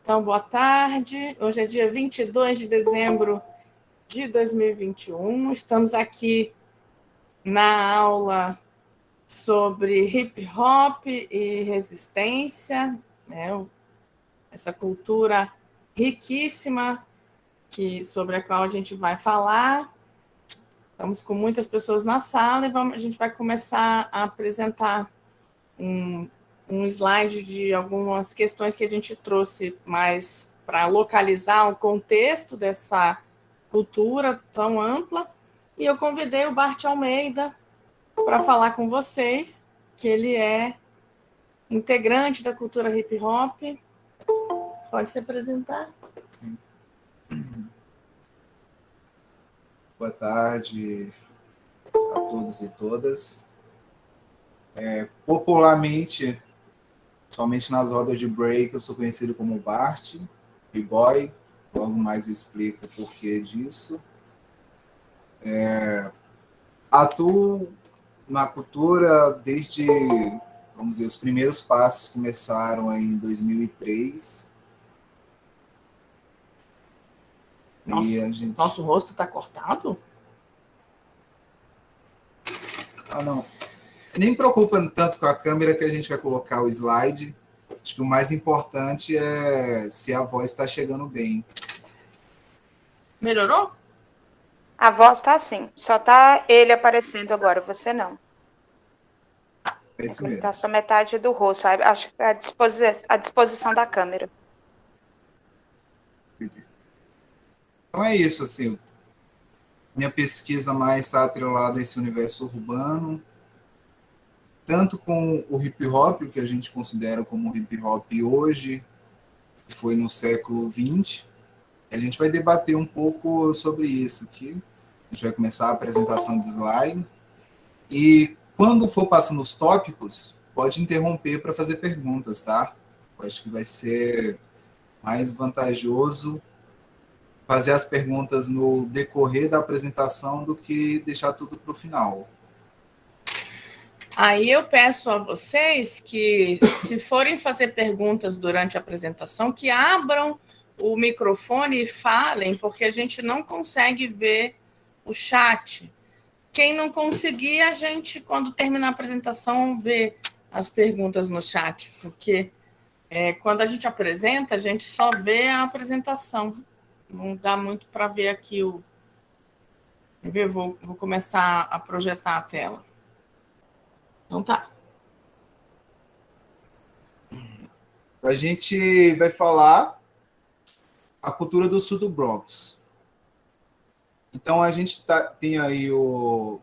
Então, boa tarde. Hoje é dia 22 de dezembro de 2021. Estamos aqui na aula sobre hip hop e resistência, né? Essa cultura riquíssima sobre a qual a gente vai falar. Estamos com muitas pessoas na sala e a gente vai começar a apresentar um slide de algumas questões que a gente trouxe mais para localizar o contexto dessa cultura tão ampla. E eu convidei o Bart Almeida para falar com vocês, que ele é integrante da cultura hip hop. Pode se apresentar? Sim. Boa tarde a todos e todas. Popularmente, somente nas rodas de break, eu sou conhecido como Bart, B-Boy. Logo mais eu explico o porquê disso. Atuo na cultura desde, vamos dizer, os primeiros passos começaram em 2003. Nosso rosto está cortado? Não. Nem preocupa tanto com a câmera que a gente vai colocar o slide. Acho que o mais importante é se a voz está chegando bem. Melhorou? A voz está assim, só está ele aparecendo agora, você não. É isso mesmo. Está só metade do rosto, acho que a disposição da câmera. Então é isso, assim. Minha pesquisa mais está atrelada a esse universo urbano, tanto com o hip hop, o que a gente considera como hip hop hoje, que foi no século XX. A gente vai debater um pouco sobre isso aqui. A gente vai começar a apresentação de slide. E quando for passando os tópicos, pode interromper para fazer perguntas, tá? Eu acho que vai ser mais vantajoso fazer as perguntas no decorrer da apresentação do que deixar tudo para o final. Aí eu peço a vocês que, se forem fazer perguntas durante a apresentação, que abram o microfone e falem, porque a gente não consegue ver o chat. Quem não conseguir, a gente, quando terminar a apresentação, vê as perguntas no chat, porque quando a gente apresenta, a gente só vê a apresentação. Não dá muito para ver aqui o... Vou começar a projetar a tela. Então tá. A gente vai falar a cultura do sul do Bronx. Então a gente tem aí o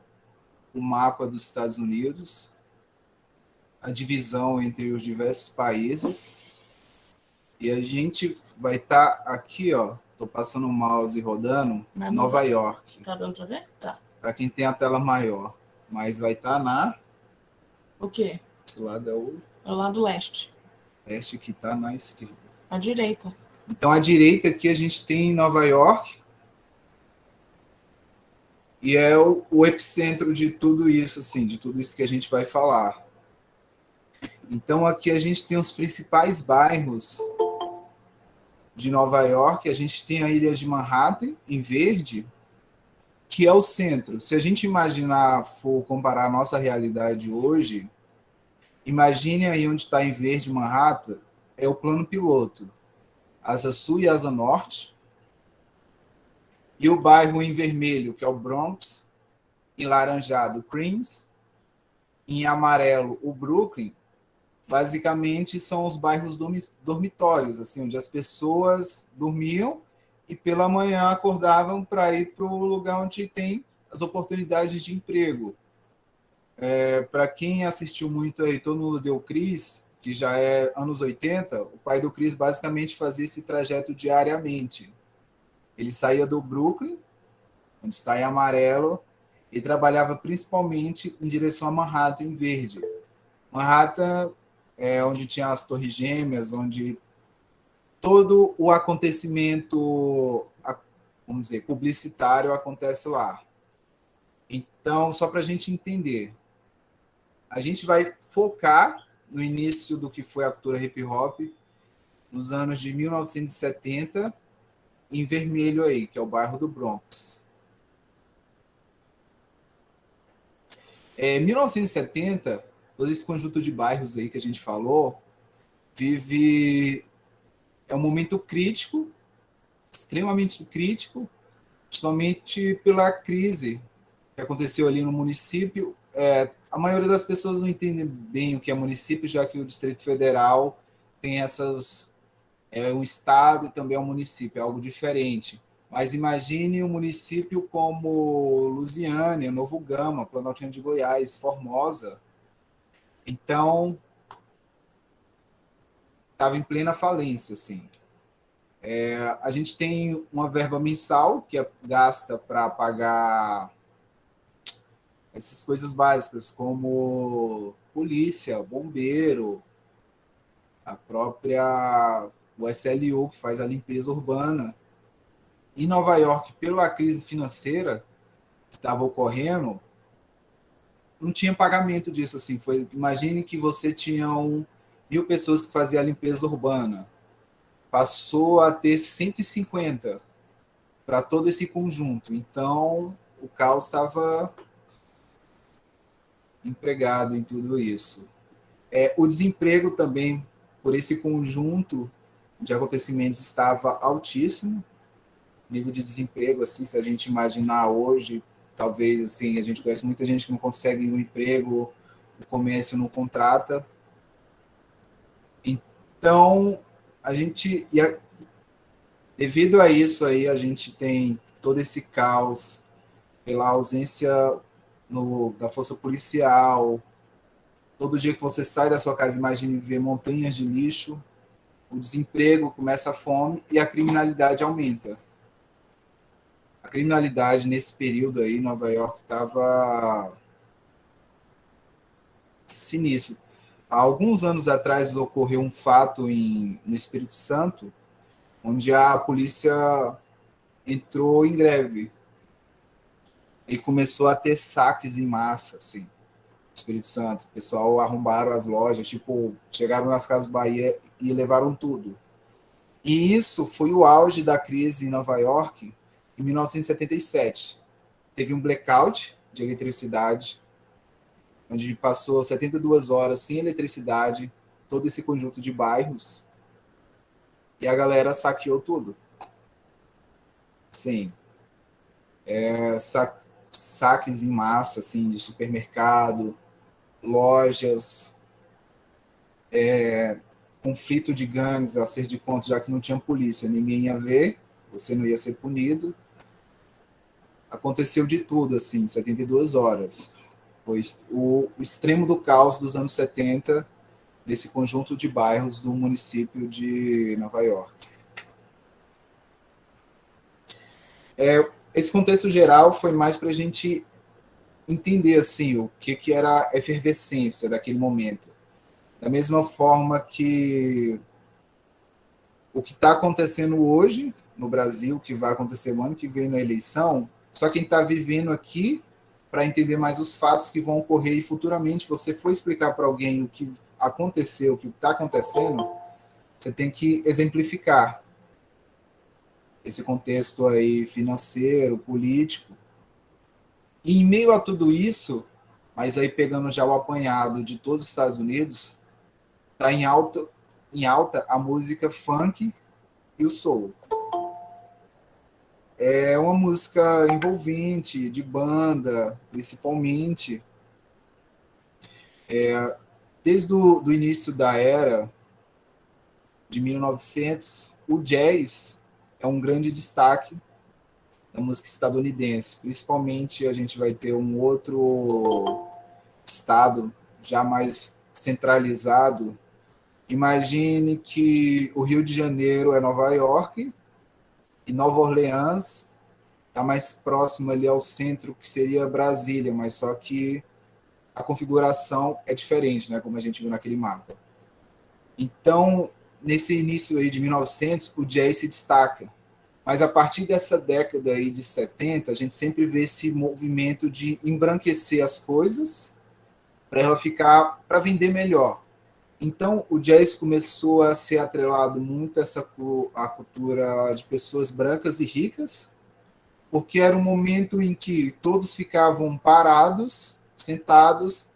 mapa dos Estados Unidos, a divisão entre os diversos países, e a gente vai estar aqui, ó, estou passando o mouse rodando, Nova York. Tá dando para ver? Tá. Para quem tem a tela maior, mas vai estar na... O quê? Esse lado é o lado leste. Leste, que está na esquerda. À direita. Então, à direita aqui a gente tem Nova York, e é o epicentro de tudo isso, assim, de tudo isso que a gente vai falar. Então, aqui a gente tem os principais bairros de Nova York. A gente tem a ilha de Manhattan, em verde, que é o centro. Se a gente imaginar, for comparar a nossa realidade hoje, imagine aí onde está em verde Manhattan, é o plano piloto. Asa Sul e Asa Norte. E o bairro em vermelho, que é o Bronx, em laranjado, Queens, em amarelo, o Brooklyn. Basicamente são os bairros dormitórios, assim, onde as pessoas dormiam e pela manhã acordavam para ir para o lugar onde tem as oportunidades de emprego. Para quem assistiu muito aí, Todo Mundo Deu Cris, que já é anos 80, o pai do Cris basicamente fazia esse trajeto diariamente. Ele saía do Brooklyn, onde está em amarelo, e trabalhava principalmente em direção a Manhattan, em verde. Manhattan é onde tinha as Torres Gêmeas, onde todo o acontecimento, vamos dizer, publicitário acontece lá. Então, só para a gente entender, a gente vai focar no início do que foi a cultura hip hop, nos anos de 1970, em vermelho aí, que é o bairro do Bronx. 1970, todo esse conjunto de bairros aí que a gente falou, é um momento crítico, extremamente crítico, principalmente pela crise que aconteceu ali no município. A maioria das pessoas não entende bem o que é município, já que o Distrito Federal tem um estado e também é um município, é algo diferente. Mas imagine um município como Lusiânia, Novo Gama, Planaltina de Goiás, Formosa. Então, estava em plena falência, assim. A gente tem uma verba mensal que é gasta para pagar essas coisas básicas, como polícia, bombeiro, o SLU, que faz a limpeza urbana. Em Nova York, pela crise financeira que estava ocorrendo, não tinha pagamento disso. Assim. Imagine que você tinha 1.000 pessoas que faziam a limpeza urbana. Passou a ter 150 para todo esse conjunto. Então, o caos estava empregado em tudo isso. O desemprego também, por esse conjunto de acontecimentos, estava altíssimo. Nível de desemprego, assim, se a gente imaginar hoje, talvez, assim, a gente conhece muita gente que não consegue um emprego, o comércio não contrata. Então, devido a isso aí, a gente tem todo esse caos pela ausência da força policial. Todo dia que você sai da sua casa, imagine ver montanhas de lixo, o desemprego, começa a fome e a criminalidade aumenta. A criminalidade nesse período aí, Nova York, estava sinistro. Há alguns anos atrás ocorreu um fato no Espírito Santo, onde a polícia entrou em greve e começou a ter saques em massa, assim, no Espírito Santo. O pessoal arrombaram as lojas, chegaram nas Casas Bahia e levaram tudo. E isso foi o auge da crise em Nova York, em 1977. Teve um blackout de eletricidade, onde passou 72 horas sem eletricidade, todo esse conjunto de bairros, e a galera saqueou tudo. Sim. Saques em massa, assim, de supermercado, lojas, conflito de gangues, acerto de contas, já que não tinha polícia, ninguém ia ver, você não ia ser punido. Aconteceu de tudo, assim, 72 horas. Pois o extremo do caos dos anos 70, desse conjunto de bairros do município de Nova York. Esse contexto geral foi mais para a gente entender assim, o que era a efervescência daquele momento. Da mesma forma que o que está acontecendo hoje no Brasil, o que vai acontecer no ano que vem na eleição, só quem está vivendo aqui para entender mais os fatos que vão ocorrer e futuramente você for explicar para alguém o que aconteceu, o que está acontecendo, você tem que exemplificar esse contexto aí financeiro, político. E em meio a tudo isso, mas aí pegando já o apanhado de todos os Estados Unidos, está em alta a música funk e o soul. É uma música envolvente, de banda, principalmente. Desde o início da era de 1900, o jazz é um grande destaque da música estadunidense. Principalmente a gente vai ter um outro estado já mais centralizado. Imagine que o Rio de Janeiro é Nova York e Nova Orleans está mais próximo ali ao centro, que seria Brasília, mas só que a configuração é diferente, né, como a gente viu naquele mapa. Então, nesse início aí de 1900, o jazz se destaca. Mas a partir dessa década aí de 70, a gente sempre vê esse movimento de embranquecer as coisas para ela ficar, para vender melhor. Então, o jazz começou a ser atrelado muito à cultura de pessoas brancas e ricas, porque era um momento em que todos ficavam parados, sentados,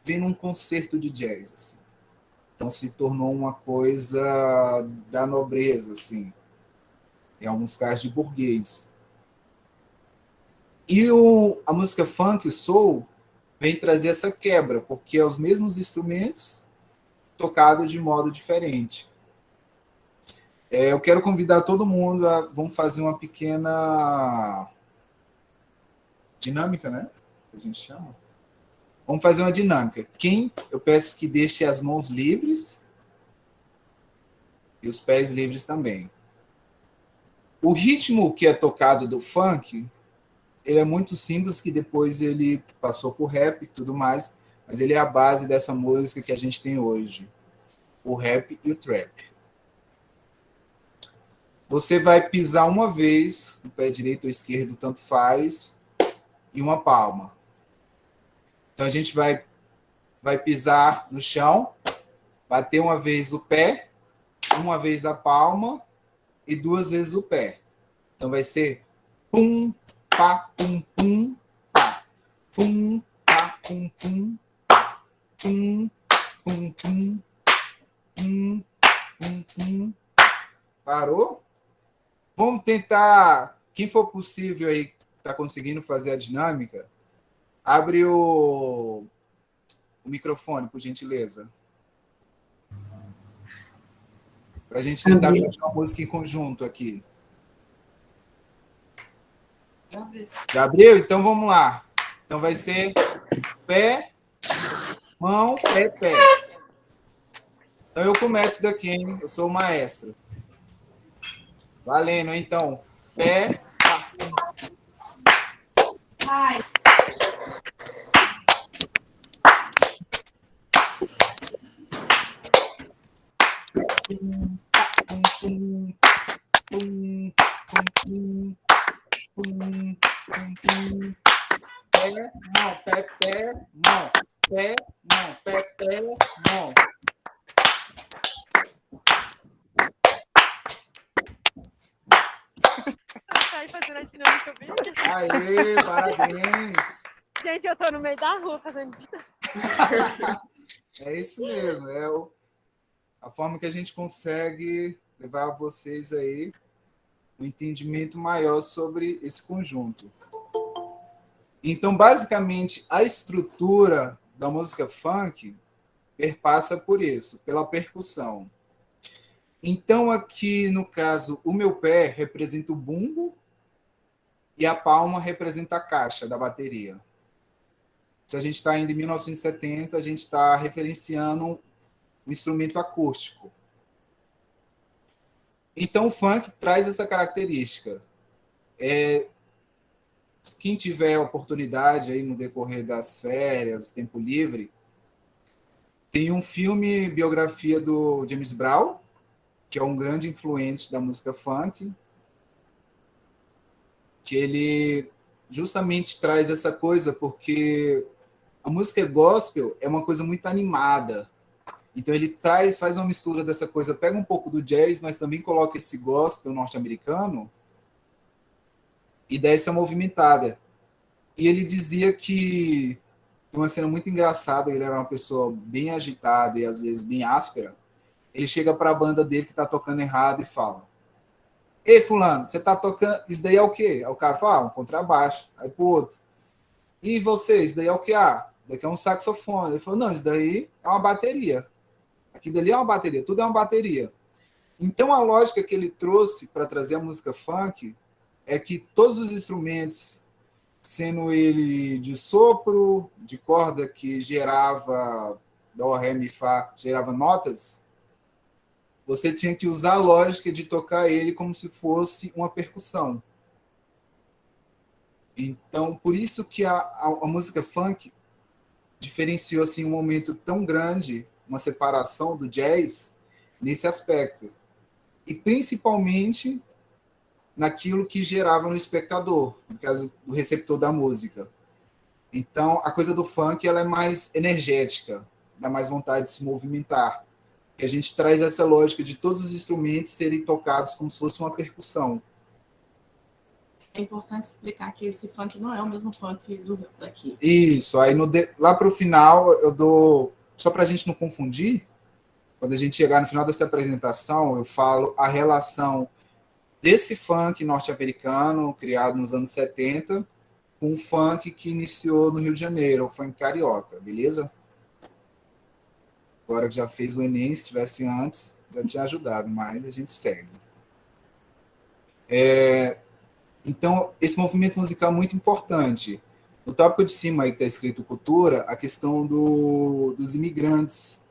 vendo um concerto de jazz. Assim. Então, se tornou uma coisa da nobreza, assim, em alguns casos de burguês. E a música funk, soul, vem trazer essa quebra, porque é os mesmos instrumentos tocados de modo diferente. Eu quero convidar todo mundo vamos fazer uma pequena dinâmica, né? Que a gente chama. Vamos fazer uma dinâmica. Eu peço que deixe as mãos livres e os pés livres também. O ritmo que é tocado do funk, ele é muito simples, que depois ele passou por rap e tudo mais, mas ele é a base dessa música que a gente tem hoje, o rap e o trap. Você vai pisar uma vez, o pé direito ou esquerdo, tanto faz, e uma palma. Então a gente vai pisar no chão, bater uma vez o pé, uma vez a palma e 2 vezes o pé. Então vai ser pum, pá, pum, pum, pá. Pum, pá, pum, pum, pum, pum, pum, pum, pum, pum. Parou? Vamos tentar, quem for possível aí, que está conseguindo fazer a dinâmica, abre o microfone, por gentileza. Para a gente tentar fazer uma música em conjunto aqui. Já abriu? Então vamos lá. Então vai ser pé, mão, pé, pé. Então eu começo daqui, hein? Eu sou o maestro. Valendo, então. Pé. Ai. Pé, mão, pé, pé, mão. Pé, mão, pé, pé, mão. Aí fazendo a dinâmica bem aqui. Aê, parabéns! Gente, eu tô no meio da rua fazendo É isso mesmo, a forma que a gente consegue levar vocês aí um entendimento maior sobre esse conjunto. Então, basicamente, a estrutura da música funk perpassa por isso, pela percussão. Então, aqui, no caso, o meu pé representa o bumbo e a palma representa a caixa da bateria. Se a gente está ainda em 1970, a gente está referenciando um instrumento acústico. Então, o funk traz essa característica. Quem tiver oportunidade aí no decorrer das férias, tempo livre, tem um filme, biografia do James Brown, que é um grande influente da música funk, que ele justamente traz essa coisa, porque a música gospel é uma coisa muito animada. Então ele faz uma mistura dessa coisa, pega um pouco do jazz, mas também coloca esse gospel norte-americano e dá essa movimentada. E ele dizia que, uma cena muito engraçada, ele era uma pessoa bem agitada e às vezes bem áspera, ele chega para a banda dele que está tocando errado e fala: "Ei, fulano, você está tocando, isso daí é o quê?" Aí o cara fala: "Um contrabaixo." Aí pro outro: "E você, isso daí é o quê?" "Ah, isso daqui é um saxofone." Ele falou: "Não, isso daí é uma bateria. Aqui dali é uma bateria, tudo é uma bateria." Então a lógica que ele trouxe para trazer a música funk é que todos os instrumentos, sendo ele de sopro, de corda que gerava dó, ré, mi, fá, gerava notas, você tinha que usar a lógica de tocar ele como se fosse uma percussão. Então, por isso que a música funk diferenciou assim, um momento tão grande, uma separação do jazz nesse aspecto. E principalmente naquilo que gerava no espectador, no caso do receptor da música. Então, a coisa do funk ela é mais energética, dá mais vontade de se movimentar. que a gente traz essa lógica de todos os instrumentos serem tocados como se fosse uma percussão. É importante explicar que esse funk não é o mesmo funk daqui. Isso, aí lá para o final eu dou, só para a gente não confundir, quando a gente chegar no final dessa apresentação, eu falo a relação desse funk norte-americano, criado nos anos 70, com o funk que iniciou no Rio de Janeiro, o funk carioca, beleza? Agora que já fez o Enem, se tivesse antes, já tinha ajudado, mas a gente segue. Então, esse movimento musical é muito importante. No tópico de cima aí que está escrito cultura, a questão dos imigrantes.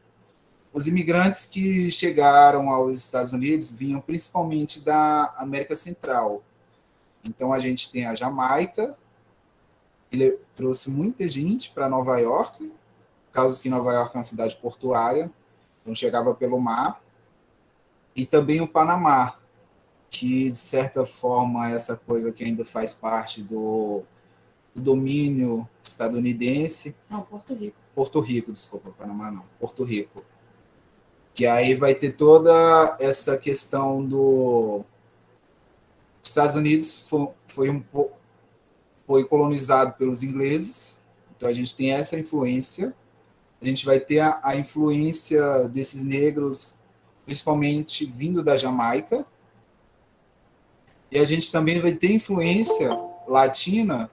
Os imigrantes que chegaram aos Estados Unidos vinham principalmente da América Central. Então, a gente tem a Jamaica, ele trouxe muita gente para Nova York, por causa que Nova York é uma cidade portuária, então chegava pelo mar, e também o Panamá, que, de certa forma, é essa coisa que ainda faz parte do domínio estadunidense. Não, Porto Rico. Porto Rico, desculpa, Panamá não, Porto Rico. Que aí vai ter toda essa questão dos Estados Unidos foi colonizado pelos ingleses, então a gente tem essa influência. A gente vai ter a influência desses negros, principalmente vindo da Jamaica, e a gente também vai ter influência latina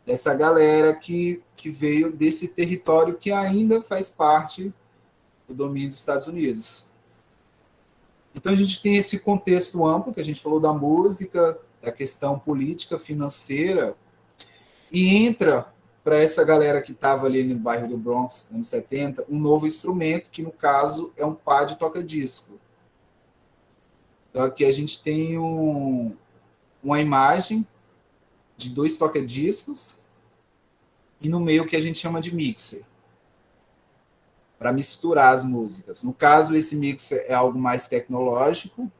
dessa galera que veio desse território que ainda faz parte do domínio dos Estados Unidos. Então a gente tem esse contexto amplo que a gente falou da música, da questão política, financeira, e entra para essa galera que estava ali no bairro do Bronx, anos 70, um novo instrumento, que no caso é um pá de toca-disco. Então aqui a gente tem uma imagem de 2 toca-discos e no meio o que a gente chama de mixer, para misturar as músicas. No caso, esse mixer é algo mais tecnológico,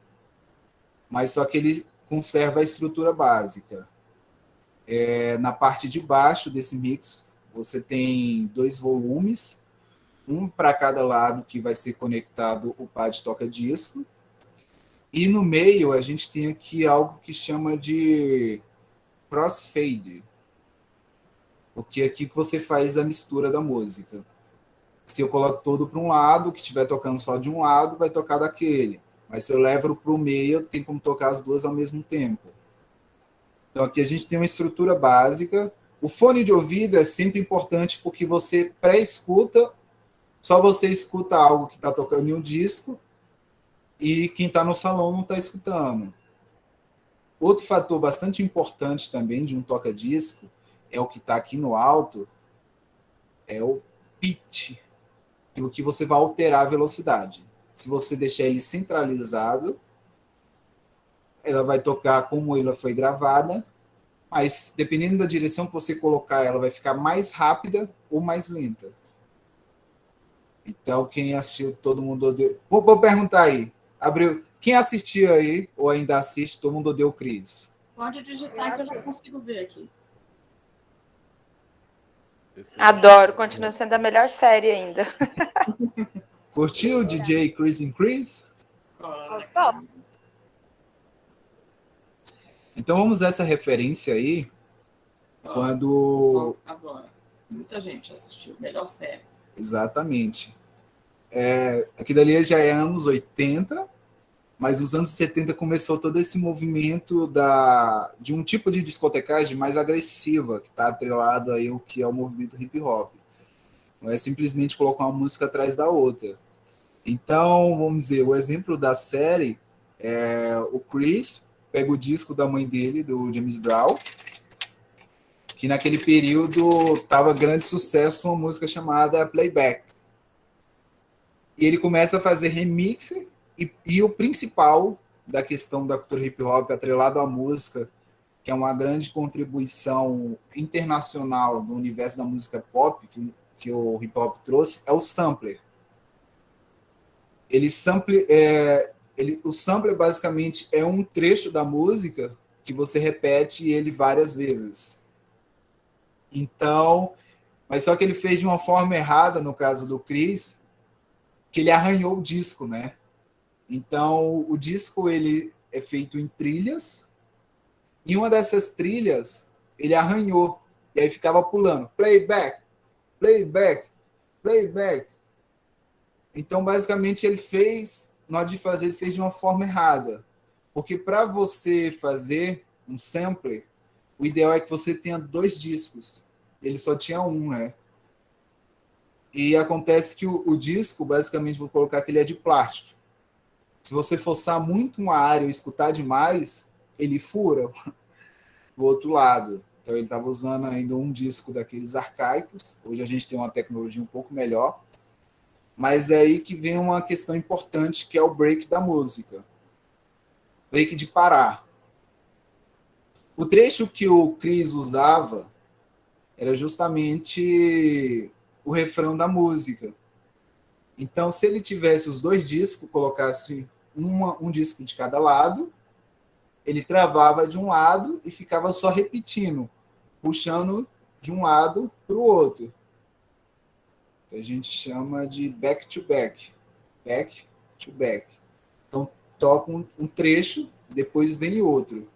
mas só que ele conserva a estrutura básica. Na parte de baixo desse mix, você tem 2 volumes, um para cada lado que vai ser conectado o pad toca-disco, e no meio a gente tem aqui algo que chama de crossfade, porque é aqui que você faz a mistura da música. Se eu coloco todo para um lado, o que estiver tocando só de um lado vai tocar daquele, mas se eu levo para o meio, tem como tocar as duas ao mesmo tempo. Então aqui a gente tem uma estrutura básica. O fone de ouvido é sempre importante porque você pré-escuta, só você escuta algo que está tocando em um disco e quem está no salão não está escutando. Outro fator bastante importante também de um toca-disco é o que está aqui no alto, é o pitch, o que você vai alterar a velocidade. Se você deixar ele centralizado, ela vai tocar como ela foi gravada, mas dependendo da direção que você colocar, ela vai ficar mais rápida ou mais lenta. Então, quem assistiu Todo Mundo Odeia... Vou perguntar aí. Abriu. Quem assistiu aí, ou ainda assiste, Todo Mundo Odeia o Chris? Pode digitar que eu já consigo ver aqui. Adoro, continua sendo a melhor série ainda. Curtiu o DJ Chris and Chris? Top. Então vamos usar essa referência aí, quando... Agora, muita gente assistiu. Melhor série. Exatamente. Aqui dali já é anos 80, mas nos anos 70 começou todo esse movimento de um tipo de discotecagem mais agressiva, que está atrelado aí ao que é o movimento hip hop. Não é simplesmente colocar uma música atrás da outra. Então, vamos dizer, o exemplo da série é o Chris pega o disco da mãe dele, do James Brown, que naquele período estava grande sucesso uma música chamada Playback. E ele começa a fazer remix e o principal da questão da cultura hip hop atrelado à música, que é uma grande contribuição internacional do universo da música pop que o hip hop trouxe, é o sampler. O sampler basicamente é um trecho da música que você repete ele várias vezes. Então, mas só que ele fez de uma forma errada no caso do Chris, que ele arranhou o disco, né? Então, o disco ele é feito em trilhas, e uma dessas trilhas ele arranhou, e aí ficava pulando, playback, playback, playback. Então, basicamente, ele fez, na hora de fazer, ele fez de uma forma errada. Porque para você fazer um sampler, o ideal é que você tenha 2 discos. Ele só tinha um, né? E acontece que o disco, basicamente, vou colocar que ele é de plástico. Se você forçar muito uma área ou escutar demais, ele fura do outro lado. Então, ele estava usando ainda um disco daqueles arcaicos. Hoje a gente tem uma tecnologia um pouco melhor. Mas é aí que vem uma questão importante, que é o break da música. Break de parar. O trecho que o Chris usava era justamente o refrão da música. Então, se ele tivesse os 2 discos, colocasse um disco de cada lado, ele travava de um lado e ficava só repetindo, puxando de um lado para o outro. Que a gente chama de back to back. Back to back. Então, toca um trecho, depois vem outro.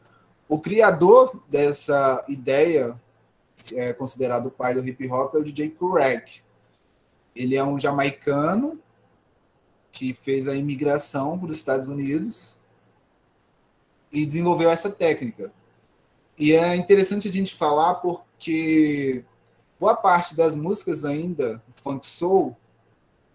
O criador dessa ideia, é considerado o pai do hip hop, é o DJ Kurek. Ele é um jamaicano que fez a imigração para os Estados Unidos e desenvolveu essa técnica. E é interessante a gente falar porque boa parte das músicas ainda, funk soul,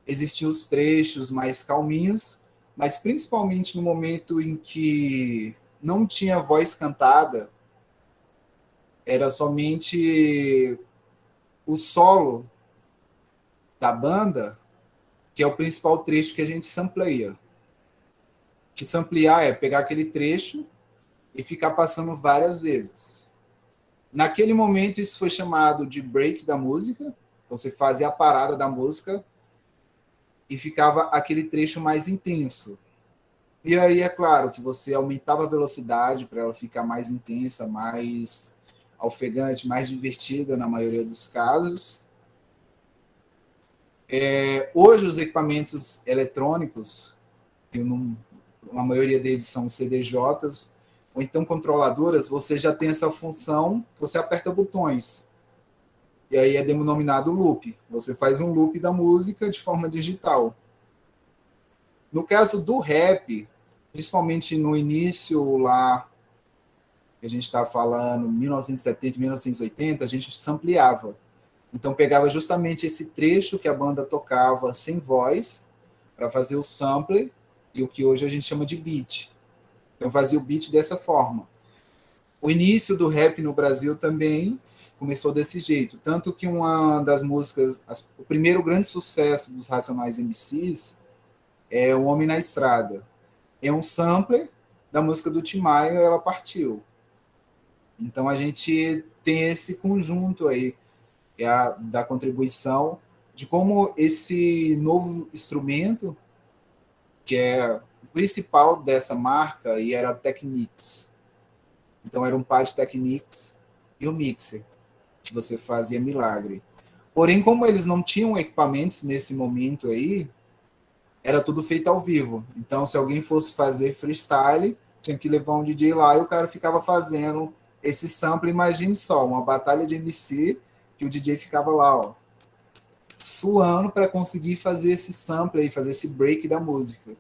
existiam os trechos mais calminhos, mas principalmente no momento em que não tinha voz cantada, era somente o solo da banda, que é o principal trecho que a gente sampleia. Que samplear é pegar aquele trecho e ficar passando várias vezes. Naquele momento, isso foi chamado de break da música. Então, você fazia a parada da música e ficava aquele trecho mais intenso. E aí, é claro, que você aumentava a velocidade para ela ficar mais intensa, mais ofegante, mais divertida na maioria dos casos. Hoje, os equipamentos eletrônicos, a maioria deles são CDJs, ou então controladoras, você já tem essa função, você aperta botões. E aí é denominado loop. Você faz um loop da música de forma digital. No caso do rap, principalmente no início lá, que a gente está falando, 1970, 1980, a gente sampleava. Então pegava justamente esse trecho que a banda tocava sem voz, para fazer o sampler, e o que hoje a gente chama de beat. Então fazia o beat dessa forma. O início do rap no Brasil também começou desse jeito. Tanto que uma das músicas, o primeiro grande sucesso dos Racionais MCs é O Homem na Estrada. É um sampler da música do Tim Maia, Ela Partiu. Então a gente tem esse conjunto aí da contribuição de como esse novo instrumento, que é o principal dessa marca, e era a Technics. Então era um par de Technics e o mixer, que você fazia milagre. Porém, como eles não tinham equipamentos nesse momento aí, era tudo feito ao vivo. Então, se alguém fosse fazer freestyle, tinha que levar um DJ lá e o cara ficava fazendo esse sample. Imagine só, uma batalha de MC que o DJ ficava lá, ó, suando para conseguir fazer esse sample aí, fazer esse break da música.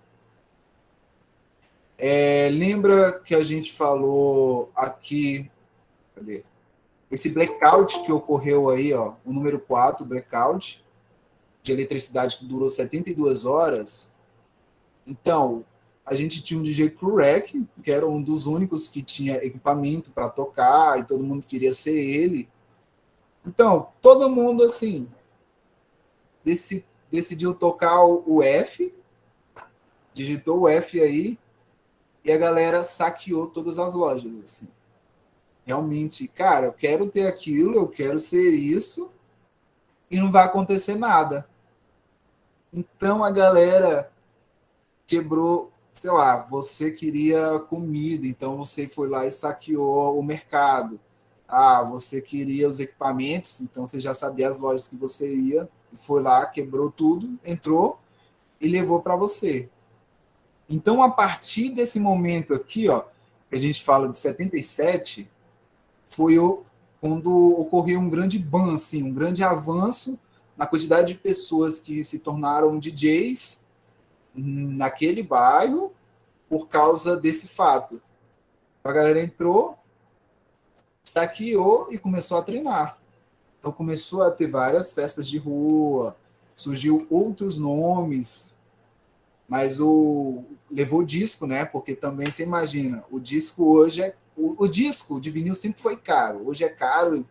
Lembra que a gente falou aqui, cadê? Esse blackout que ocorreu aí, ó, o número 4, blackout, de eletricidade que durou 72 horas. Então, a gente tinha um DJ Kurek, que era um dos únicos que tinha equipamento para tocar, e todo mundo queria ser ele. Então, todo mundo, assim, decidiu tocar o F, digitou o F aí, e a galera saqueou todas as lojas, assim. Realmente, cara, eu quero ter aquilo, eu quero ser isso, e não vai acontecer nada. Então, a galera quebrou, sei lá, você queria comida, então você foi lá e saqueou o mercado. Ah, você queria os equipamentos, então você já sabia as lojas que você ia, e foi lá, quebrou tudo, entrou, e levou para você. Então, a partir desse momento aqui, ó, que a gente fala de 77, foi quando ocorreu um grande boom, assim, um grande avanço na quantidade de pessoas que se tornaram DJs naquele bairro por causa desse fato. A galera entrou, estaqueou e começou a treinar. Então começou a ter várias festas de rua, surgiu outros nomes, mas levou o disco, né? Porque também você imagina, o disco hoje o disco de vinil sempre foi caro, hoje é caro.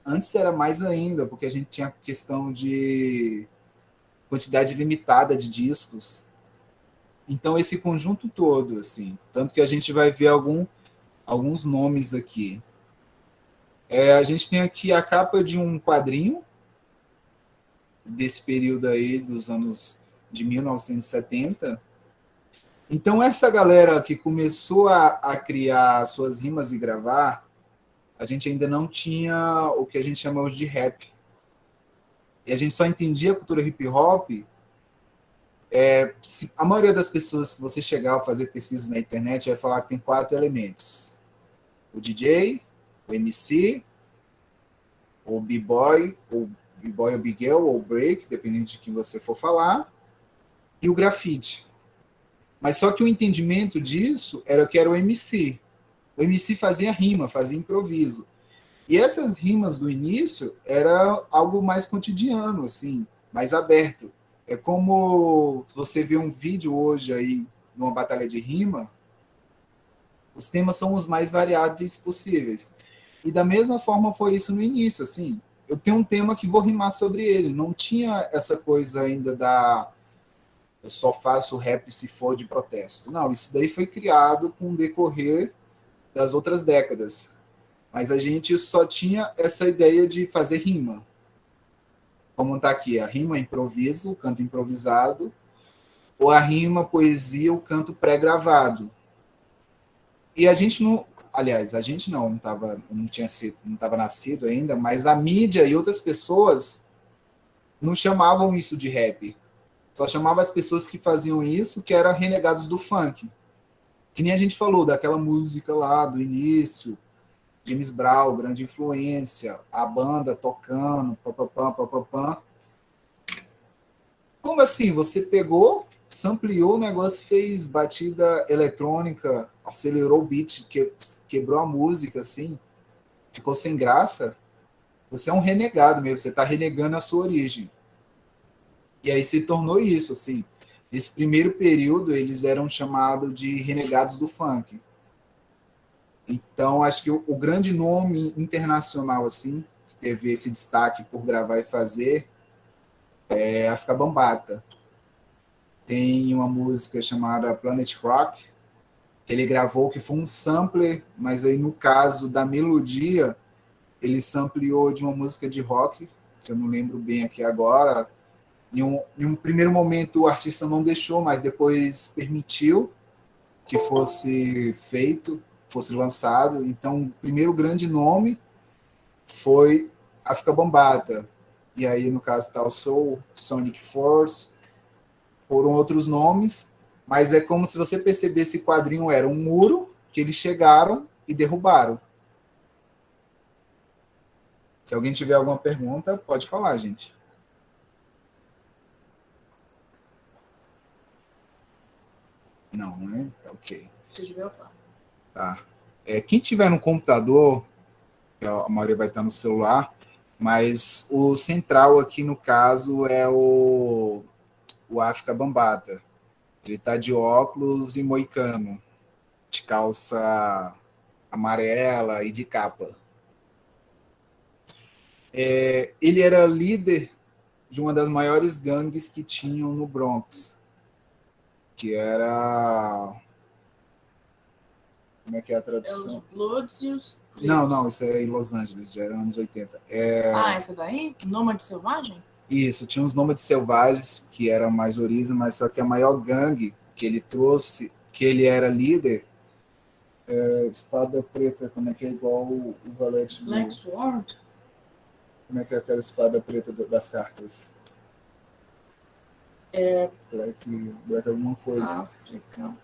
Antes era mais ainda, porque a gente tinha questão de quantidade limitada de discos. Então esse conjunto todo, assim, tanto que a gente vai ver alguns nomes aqui. A gente tem aqui a capa de um quadrinho desse período aí dos anos de 1970. Então essa galera que começou a criar suas rimas e gravar, a gente ainda não tinha o que a gente chama hoje de rap. E a gente só entendia a cultura hip hop. A maioria das pessoas que você chegar a fazer pesquisas na internet vai falar que tem 4 elementos: o DJ, o MC, o B-boy, ou B-boy ou B-girl, ou break, dependendo de quem você for falar, e o grafite. Mas só que o entendimento disso era que era o MC. O MC fazia rima, fazia improviso. E essas rimas do início era algo mais cotidiano, assim, mais aberto. É como você vê um vídeo hoje aí, numa batalha de rima, os temas são os mais variáveis possíveis. E da mesma forma foi isso no início, assim. Eu tenho um tema que vou rimar sobre ele. Não tinha essa coisa ainda eu só faço rap se for de protesto. Não, isso daí foi criado com o decorrer das outras décadas. Mas a gente só tinha essa ideia de fazer rima. Como está aqui, a rima improviso, o canto improvisado, ou a rima poesia, o canto pré-gravado. E a gente não, aliás, a gente não estava nascido ainda, mas a mídia e outras pessoas não chamavam isso de rap. Só chamava as pessoas que faziam isso, que eram renegados do funk. Que nem a gente falou daquela música lá do início, James Brown, grande influência, a banda tocando, papapá, papapá. Como assim? Você pegou, sampleou o negócio, fez batida eletrônica, acelerou o beat, quebrou a música, assim, ficou sem graça? Você é um renegado mesmo, você está renegando a sua origem. E aí se tornou isso, assim. Nesse primeiro período, eles eram chamados de renegados do funk. Então, acho que o grande nome internacional, assim, que teve esse destaque por gravar e fazer, é África Bambaataa. Tem uma música chamada Planet Rock, que ele gravou, que foi um sampler, mas aí no caso da melodia, ele sampleou de uma música de rock, que eu não lembro bem aqui agora. Em um primeiro momento o artista não deixou, mas depois permitiu que fosse feito, fosse lançado. Então, o primeiro grande nome foi África Bambaataa. E aí, no caso, está o Soul, Sonic Force, foram outros nomes, mas é como se você percebesse esse quadrinho era um muro que eles chegaram e derrubaram. Se alguém tiver alguma pergunta, pode falar, gente. Não, né? Tá ok. Se tiver, eu falo. Tá. Quem tiver no computador, a maioria vai estar no celular, mas o central aqui, no caso, é o África Bambaataa. Ele está de óculos e moicano, de calça amarela e de capa. Ele era líder de uma das maiores gangues que tinham no Bronx, que era... Como é que é a tradução? Os Bloods e os... Não, isso é em Los Angeles, já era anos 80. essa daí? Nômade Selvagem? Isso, tinha uns nômades selvagens, que era mais oriza, mas só que a maior gangue que ele trouxe, que ele era líder, espada preta, como é que é igual o valete? Black Sword? Como é que é aquela espada preta das cartas? Black alguma coisa. África.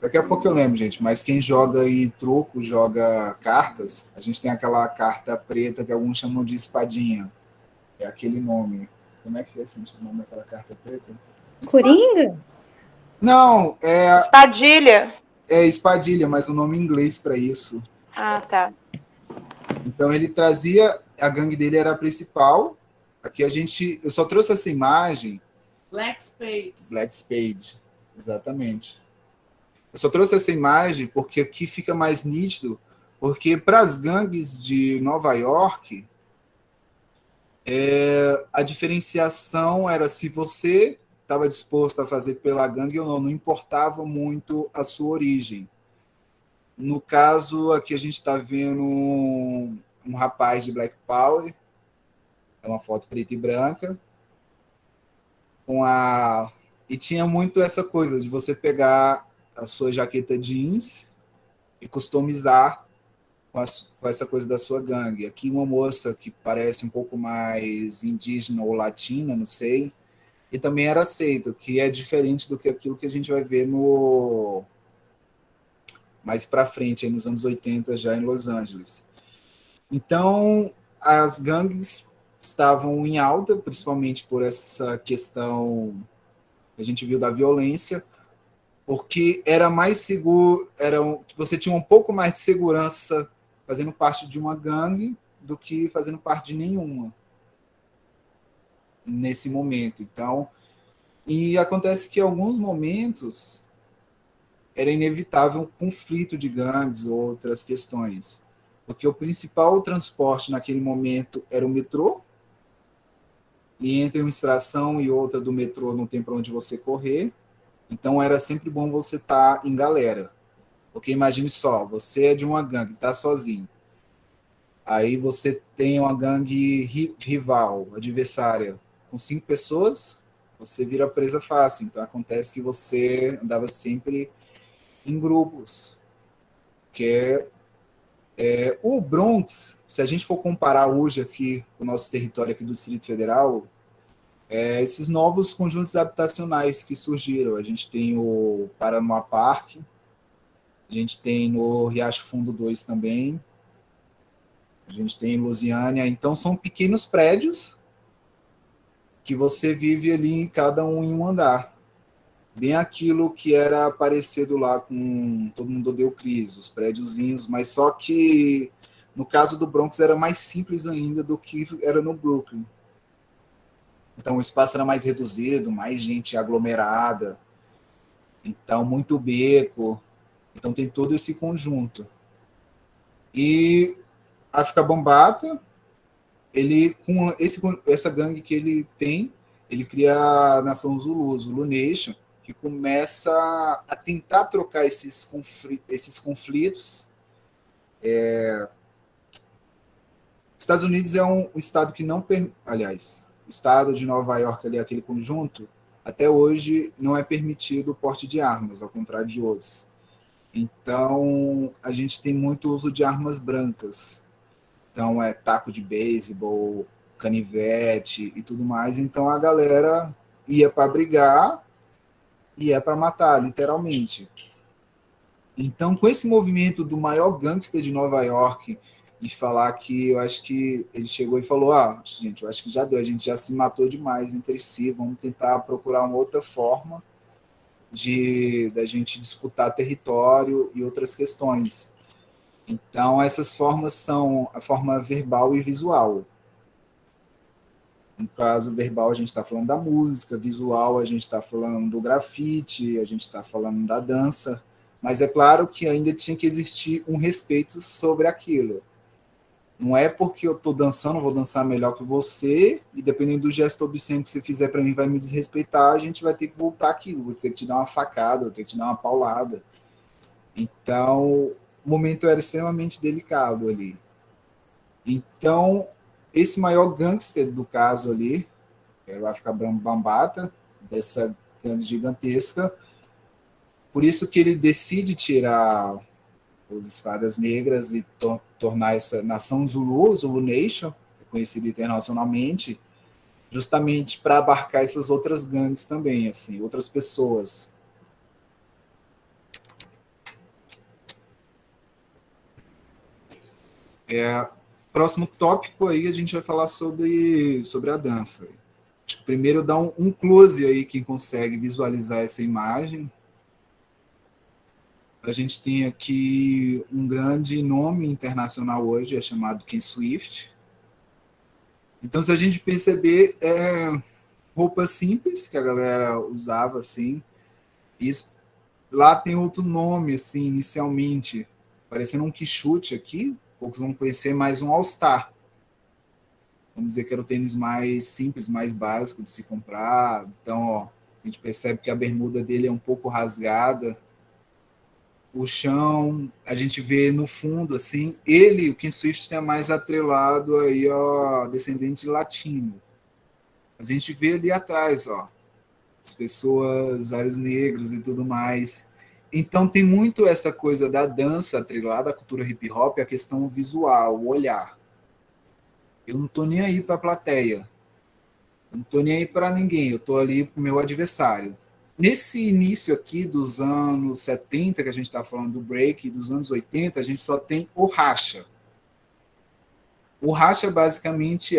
Daqui a pouco eu lembro, gente, mas quem joga aí truco, joga cartas, a gente tem aquela carta preta que alguns chamam de espadinha. É aquele nome. Como é que é assim, o nome daquela carta preta? Coringa? Não, Espadilha. é espadilha, mas o nome em inglês para isso. Ah, tá. Então ele trazia, a gangue dele era a principal. Aqui eu só trouxe essa imagem. Black Spades. Black Spade, exatamente. Eu só trouxe essa imagem porque aqui fica mais nítido, porque para as gangues de Nova York, a diferenciação era se você estava disposto a fazer pela gangue ou não, não importava muito a sua origem. No caso, aqui a gente está vendo um rapaz de Black Power, é uma foto preta e branca, e tinha muito essa coisa de você pegar a sua jaqueta jeans e customizar com essa coisa da sua gangue. Aqui uma moça que parece um pouco mais indígena ou latina, não sei, e também era aceito, que é diferente do que aquilo que a gente vai ver mais para frente, aí nos anos 80, já em Los Angeles. Então, as gangues estavam em alta, principalmente por essa questão que a gente viu da violência, porque era mais seguro, você tinha um pouco mais de segurança fazendo parte de uma gangue do que fazendo parte de nenhuma nesse momento. Então, e acontece que em alguns momentos era inevitável um conflito de gangues ou outras questões, porque o principal transporte naquele momento era o metrô, e entre uma estação e outra do metrô não tem para onde você correr, então era sempre bom você estar em galera. Porque imagine só, você é de uma gangue, está sozinho. Aí você tem uma gangue rival, adversária, com 5 pessoas, você vira presa fácil. Então acontece que você andava sempre em grupos. Que o Bronx, se a gente for comparar hoje aqui com o nosso território aqui do Distrito Federal, esses novos conjuntos habitacionais que surgiram. A gente tem o Paramount Park, a gente tem no Riacho Fundo 2 também, a gente tem em Lusiânia. Então, são pequenos prédios que você vive ali, cada um em um andar. Bem aquilo que era parecido lá com Todo Mundo Odeia o Chris, os prédiozinhos, mas só que no caso do Bronx era mais simples ainda do que era no Brooklyn. Então, o espaço era mais reduzido, mais gente aglomerada, então muito beco. Então tem todo esse conjunto. E África Bambata, ele com essa gangue que ele tem, ele cria a nação Zulu, Zulu Nation, que começa a tentar trocar esses conflitos. Estados Unidos é um estado que não aliás, o estado de Nova York, ali, aquele conjunto, até hoje não é permitido o porte de armas, ao contrário de outros. Então, a gente tem muito uso de armas brancas. Então, taco de beisebol, canivete e tudo mais. Então, a galera ia para brigar e ia para matar, literalmente. Então, com esse movimento do maior gangster de Nova York, e falar que eu acho que ele chegou e falou, gente, eu acho que já deu, a gente já se matou demais entre si, vamos tentar procurar uma outra forma da gente disputar território e outras questões. Então, essas formas são a forma verbal e visual. No caso verbal, a gente está falando da música, visual, a gente está falando do grafite, a gente está falando da dança, mas é claro que ainda tinha que existir um respeito sobre aquilo. Não é porque eu estou dançando, vou dançar melhor que você, e dependendo do gesto obsceno que você fizer para mim, vai me desrespeitar, a gente vai ter que voltar aquilo, vou ter que te dar uma facada, vou ter que te dar uma paulada. Então, o momento era extremamente delicado ali. Então, esse maior gangster do caso ali, que era o África Bambata, dessa gangue gigantesca, por isso que ele decide tirar os Espadas Negras e tornar essa nação Zulu, Zulu Nation, conhecida internacionalmente, justamente para abarcar essas outras gangues também, assim, outras pessoas. Próximo tópico aí a gente vai falar sobre a dança. Acho que primeiro dá um close aí, quem consegue visualizar essa imagem. A gente tem aqui um grande nome internacional hoje, é chamado Ken Swift. Então, se a gente perceber, roupa simples que a galera usava, assim. Isso. Lá tem outro nome, assim, inicialmente, parecendo um quichute aqui. Poucos vão conhecer mais um All-Star. Vamos dizer que era o tênis mais simples, mais básico de se comprar. Então, ó, a gente percebe que a bermuda dele é um pouco rasgada. O chão, a gente vê no fundo, assim, o Ken Swift é mais atrelado aí, ó, descendente latino. A gente vê ali atrás, ó, as pessoas, olhos negros e tudo mais. Então tem muito essa coisa da dança atrelada à cultura hip hop, a questão visual, o olhar. Eu não tô nem aí para a plateia. Eu não tô nem aí para ninguém, eu tô ali pro meu adversário. Nesse início aqui dos anos 70, que a gente está falando do break, dos anos 80, a gente só tem o racha. O racha basicamente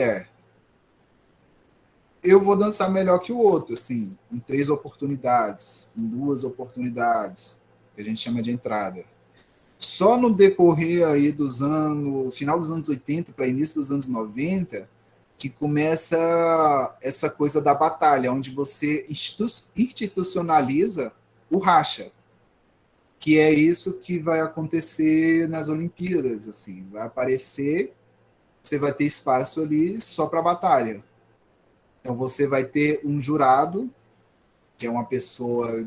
eu vou dançar melhor que o outro, assim, em 3 oportunidades, em 2 oportunidades, que a gente chama de entrada. Só no decorrer aí final dos anos 80 para início dos anos 90, que começa essa coisa da batalha, onde você institucionaliza o racha, que é isso que vai acontecer nas Olimpíadas, assim, vai aparecer, você vai ter espaço ali só para batalha. Então você vai ter um jurado, que é uma pessoa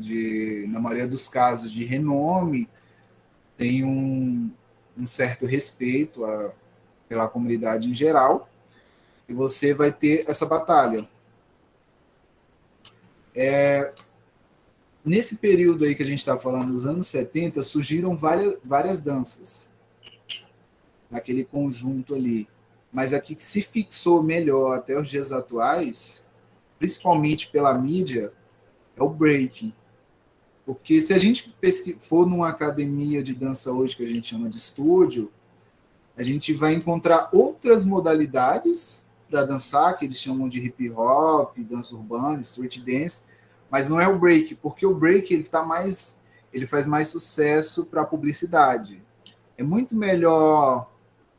na maioria dos casos, de renome, tem um certo respeito pela comunidade em geral, e você vai ter essa batalha. Nesse período aí que a gente está falando, nos anos 70, surgiram várias danças, naquele conjunto ali. Mas aqui que se fixou melhor até os dias atuais, principalmente pela mídia, é o breaking. Porque se a gente for numa academia de dança hoje, que a gente chama de estúdio, a gente vai encontrar outras modalidades para dançar, que eles chamam de hip hop, dança urbana, street dance, mas não é o break, porque o break ele faz mais sucesso para a publicidade. É muito melhor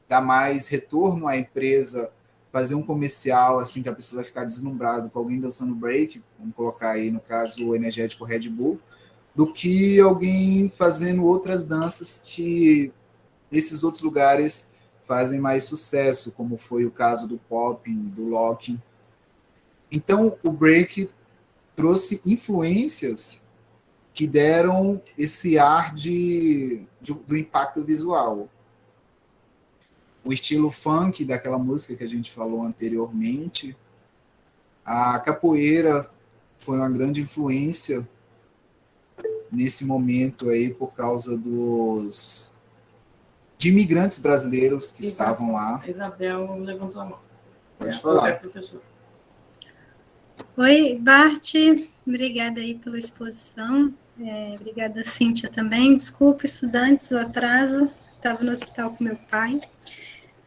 dar mais retorno à empresa, fazer um comercial assim que a pessoa vai ficar deslumbrada com alguém dançando break, vamos colocar aí no caso o energético Red Bull, do que alguém fazendo outras danças que nesses outros lugares fazem mais sucesso, como foi o caso do popping, do locking. Então, o break trouxe influências que deram esse ar do impacto visual. O estilo funk daquela música que a gente falou anteriormente, a capoeira foi uma grande influência nesse momento aí por causa de imigrantes brasileiros que estavam lá. A Isabel levantou a mão. Pode falar. Professor. Oi, Bart, obrigada aí pela exposição. Obrigada, Cíntia, também. Desculpa, estudantes, o atraso. Estava no hospital com meu pai.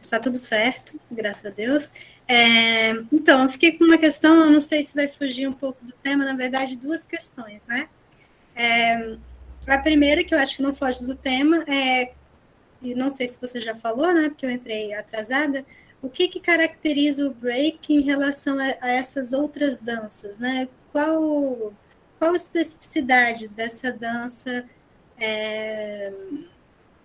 Está tudo certo, graças a Deus. Então, eu fiquei com uma questão, eu não sei se vai fugir um pouco do tema, na verdade, 2 questões, né? A primeira, que eu acho que não foge do tema, e não sei se você já falou, né, porque eu entrei atrasada, o que caracteriza o break em relação a essas outras danças, né? Qual a especificidade dessa dança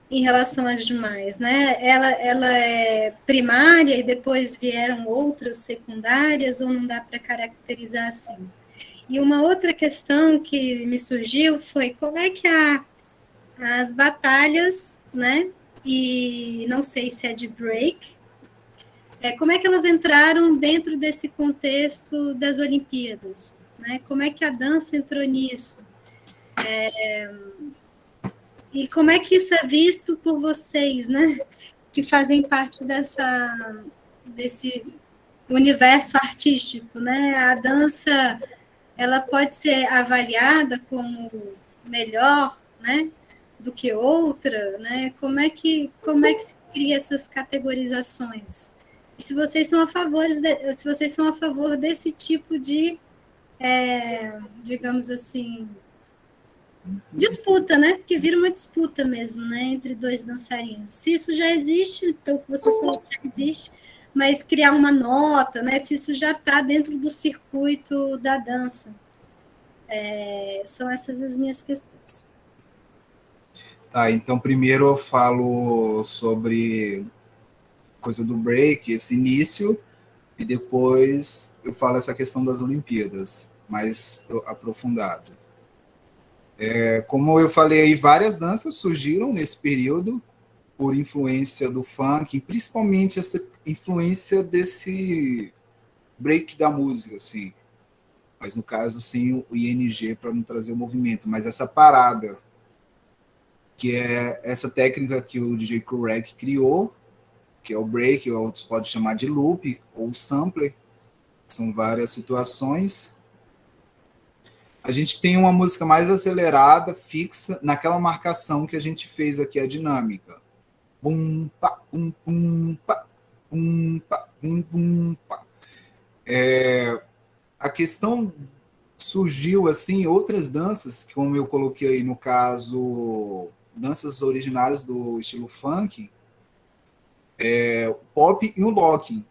em relação às demais, né? Ela é primária e depois vieram outras secundárias, ou não dá para caracterizar assim? E uma outra questão que me surgiu foi como é que as batalhas, né? E não sei se é de break, como é que elas entraram dentro desse contexto das Olimpíadas, né? Como é que a dança entrou nisso? E como é que isso é visto por vocês, né? Que fazem parte universo artístico, né? A dança, ela pode ser avaliada como melhor, né, do que outra, né? Como é que se cria essas categorizações? E se vocês são a favor desse tipo de, digamos assim, disputa, né? Que vira uma disputa mesmo, né? Entre dois dançarinos. Se isso já existe, pelo que você falou, já existe, mas criar uma nota, né? Se isso já está dentro do circuito da dança. São essas as minhas questões. Tá, então primeiro eu falo sobre coisa do break, esse início, e depois eu falo essa questão das Olimpíadas, mais aprofundado. Como eu falei aí, várias danças surgiram nesse período por influência do funk, principalmente essa influência desse break da música, assim. Mas no caso, sim, o ING para não trazer o movimento, mas essa parada, que é essa técnica que o DJ Kool Herc criou, que é o break, ou outros podem chamar de loop, ou sampler, são várias situações. A gente tem uma música mais acelerada, fixa, naquela marcação que a gente fez aqui, a dinâmica. Bum, pá, bum, bum, pá, bum, pá, bum, bum, pá. A questão surgiu, assim, outras danças, como eu coloquei aí, no caso, danças originárias do estilo funk, o pop e o locking.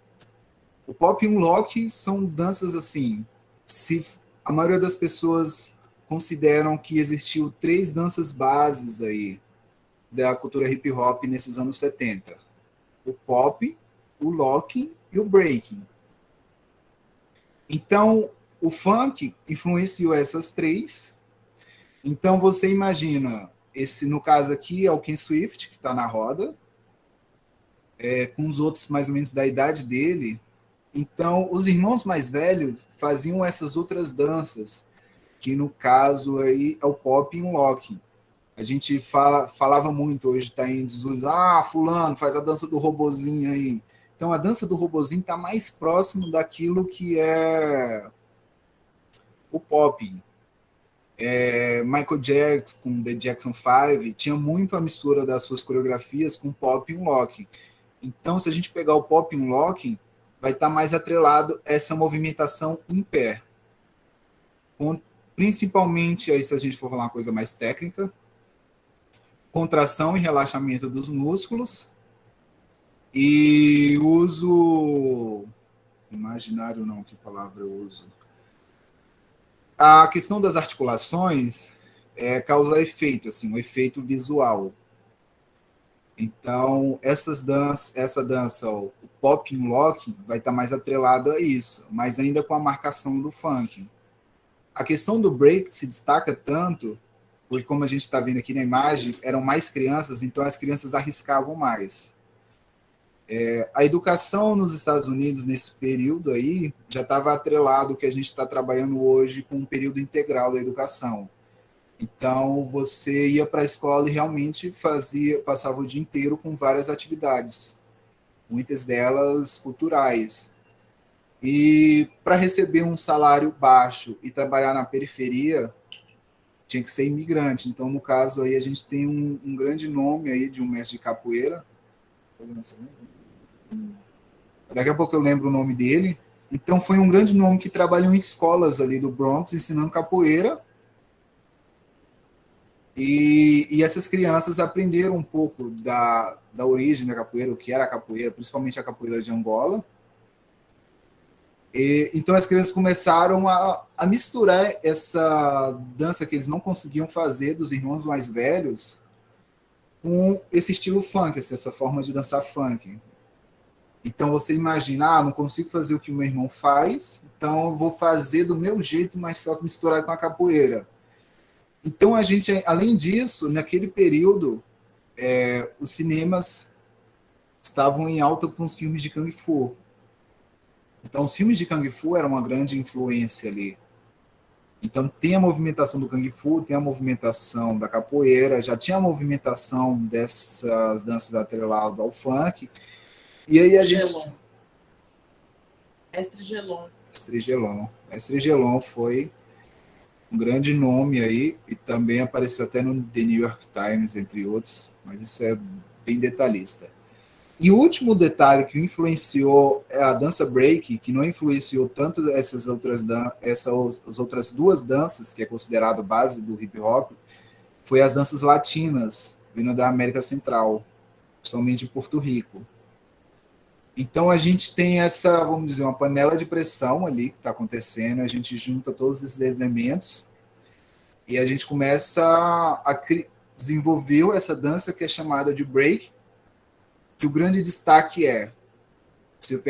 O pop e o locking são danças, assim, se a maioria das pessoas consideram que existiu 3 danças bases aí da cultura hip hop nesses anos 70. O pop, o locking e o breaking. Então, o funk influenciou essas 3. Então, você imagina, esse no caso aqui é o Ken Swift, que está na roda, com os outros mais ou menos da idade dele. Então, os irmãos mais velhos faziam essas outras danças, que no caso aí é o pop e o locking. A gente falava muito, hoje está em desuso, fulano faz a dança do robozinho aí. Então, a dança do robozinho está mais próximo daquilo que é o pop. Michael Jackson, com The Jackson 5, tinha muito a mistura das suas coreografias com pop e locking. Então, se a gente pegar o pop e o locking, vai estar mais atrelado a essa movimentação em pé. Principalmente, aí, se a gente for falar uma coisa mais técnica, contração e relaxamento dos músculos, e uso... Imaginário não, que palavra eu uso? A questão das articulações causa efeito, assim, um efeito visual. Então, essa dança, o pop e o locking, vai estar mais atrelado a isso, mas ainda com a marcação do funk. A questão do break se destaca tanto, porque como a gente está vendo aqui na imagem, eram mais crianças, então as crianças arriscavam mais. A educação nos Estados Unidos, nesse período aí, já estava atrelado ao que a gente está trabalhando hoje com um período integral da educação. Então, você ia para a escola e realmente passava o dia inteiro com várias atividades, muitas delas culturais. E para receber um salário baixo e trabalhar na periferia, tinha que ser imigrante. Então, no caso, aí a gente tem um grande nome aí de um mestre de capoeira. Daqui a pouco eu lembro o nome dele. Então, foi um grande nome que trabalhou em escolas ali do Bronx, ensinando capoeira. E essas crianças aprenderam um pouco da origem da capoeira, o que era a capoeira, principalmente a capoeira de Angola. Então as crianças começaram a misturar essa dança que eles não conseguiam fazer dos irmãos mais velhos com esse estilo funk, essa forma de dançar funk. Então você imagina, não consigo fazer o que o meu irmão faz, então eu vou fazer do meu jeito, mas só que misturar com a capoeira. Então, a gente, além disso, naquele período, os cinemas estavam em alta com os filmes de Kung Fu. Então, os filmes de Kung Fu eram uma grande influência ali. Então, tem a movimentação do Kung Fu, tem a movimentação da capoeira, já tinha a movimentação dessas danças atreladas ao funk. E aí a gente... Mestre Gelon. Mestre Gelon. Mestre Gelon foi um grande nome aí, e também apareceu até no The New York Times, entre outros, mas isso é bem detalhista. E o último detalhe que influenciou é a dança break, que não influenciou tanto essas outras duas danças, que é considerado base do hip hop, foi as danças latinas, vindo da América Central, principalmente de Porto Rico. Então a gente tem essa, vamos dizer, uma panela de pressão ali que está acontecendo, a gente junta todos esses elementos e a gente começa a desenvolver essa dança que é chamada de break, que o grande destaque é, se eu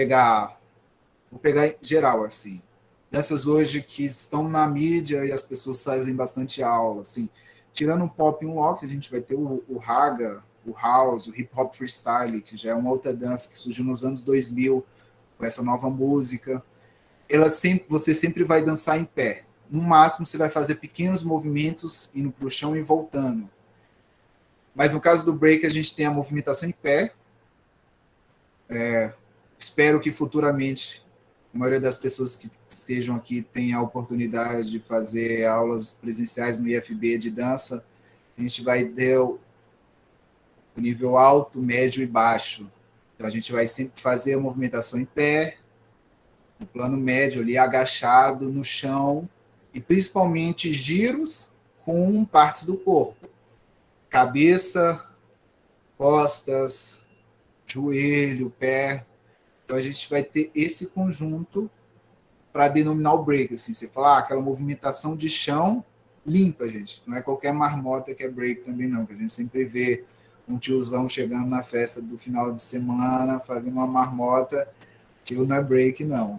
vou pegar em geral, assim, danças hoje que estão na mídia e as pessoas fazem bastante aula, assim, tirando um pop e um rock, a gente vai ter o raga, o house, o hip hop freestyle, que já é uma outra dança que surgiu nos anos 2000, com essa nova música. Você sempre vai dançar em pé. No máximo, você vai fazer pequenos movimentos indo para o chão e voltando. Mas no caso do break, a gente tem a movimentação em pé. Espero que futuramente a maioria das pessoas que estejam aqui tenha a oportunidade de fazer aulas presenciais no IFB de dança. A gente vai ter o nível alto, médio e baixo. Então a gente vai sempre fazer a movimentação em pé, no plano médio ali, agachado no chão, e principalmente giros com partes do corpo. Cabeça, costas, joelho, pé. Então a gente vai ter esse conjunto para denominar o break. Assim, você fala, aquela movimentação de chão limpa, gente. Não é qualquer marmota que é break também, não. Que a gente sempre vê um tiozão chegando na festa do final de semana, fazendo uma marmota, aquilo não é break, não.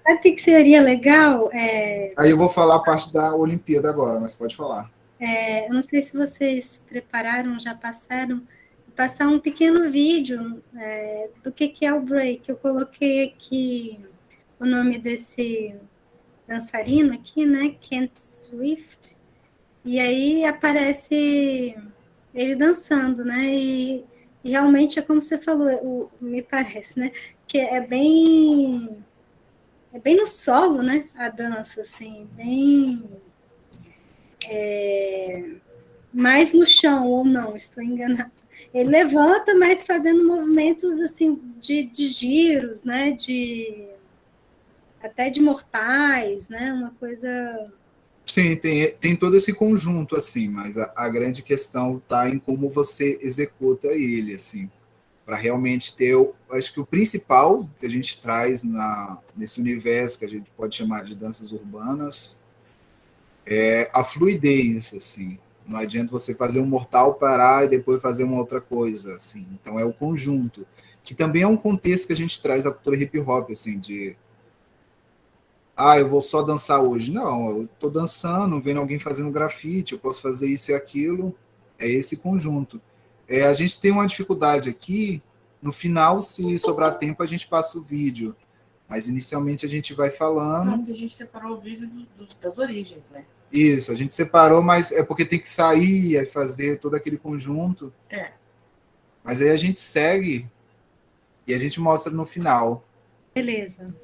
Sabe o que seria legal? Aí eu vou falar a parte da Olimpíada agora, mas pode falar. Eu não sei se vocês prepararam, já passaram, passar um pequeno vídeo do que é o break. Eu coloquei aqui o nome desse dançarino aqui, né? Kent Swift. E aí aparece ele dançando, né? E realmente é como você falou, me parece, né? Que é bem no solo, né? A dança, assim, bem mais no chão, ou não, estou enganada. Ele levanta, mas fazendo movimentos assim de giros, né? Até de mortais, né? Uma coisa. Sim, tem todo esse conjunto, assim, mas a grande questão está em como você executa ele, assim, para realmente ter, acho que o principal que a gente traz nesse universo que a gente pode chamar de danças urbanas é a fluidez, assim. Não adianta você fazer um mortal, parar e depois fazer uma outra coisa, assim. Então é o conjunto, que também é um contexto que a gente traz da cultura hip hop, assim, de eu vou só dançar hoje. Não, eu estou dançando, vendo alguém fazendo grafite, eu posso fazer isso e aquilo. É esse conjunto. A gente tem uma dificuldade aqui, no final, se sobrar tempo, a gente passa o vídeo. Mas inicialmente a gente vai falando. Não, que a gente separou o vídeo das origens, né? Isso, a gente separou, mas é porque tem que sair e fazer todo aquele conjunto. Mas aí a gente segue e a gente mostra no final. Beleza.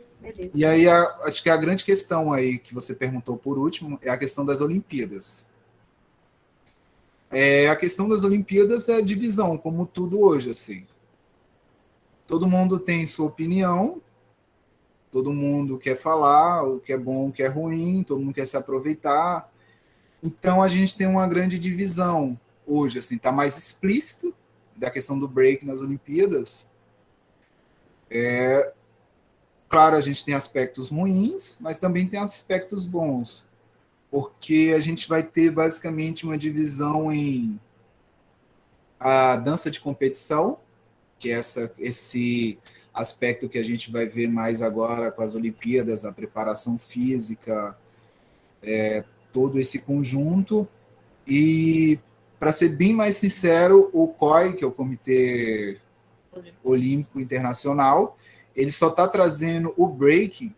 E aí, acho que a grande questão aí que você perguntou por último é a questão das Olimpíadas. A questão das Olimpíadas é a divisão, como tudo hoje, assim. Todo mundo tem sua opinião, todo mundo quer falar o que é bom, o que é ruim, todo mundo quer se aproveitar. Então, a gente tem uma grande divisão hoje, assim, está mais explícito da questão do break nas Olimpíadas. Claro, a gente tem aspectos ruins, mas também tem aspectos bons, porque a gente vai ter basicamente uma divisão em a dança de competição, que é esse aspecto que a gente vai ver mais agora com as Olimpíadas, a preparação física, todo esse conjunto. E, para ser bem mais sincero, o COI, que é o Comitê Olímpico Internacional, ele só está trazendo o break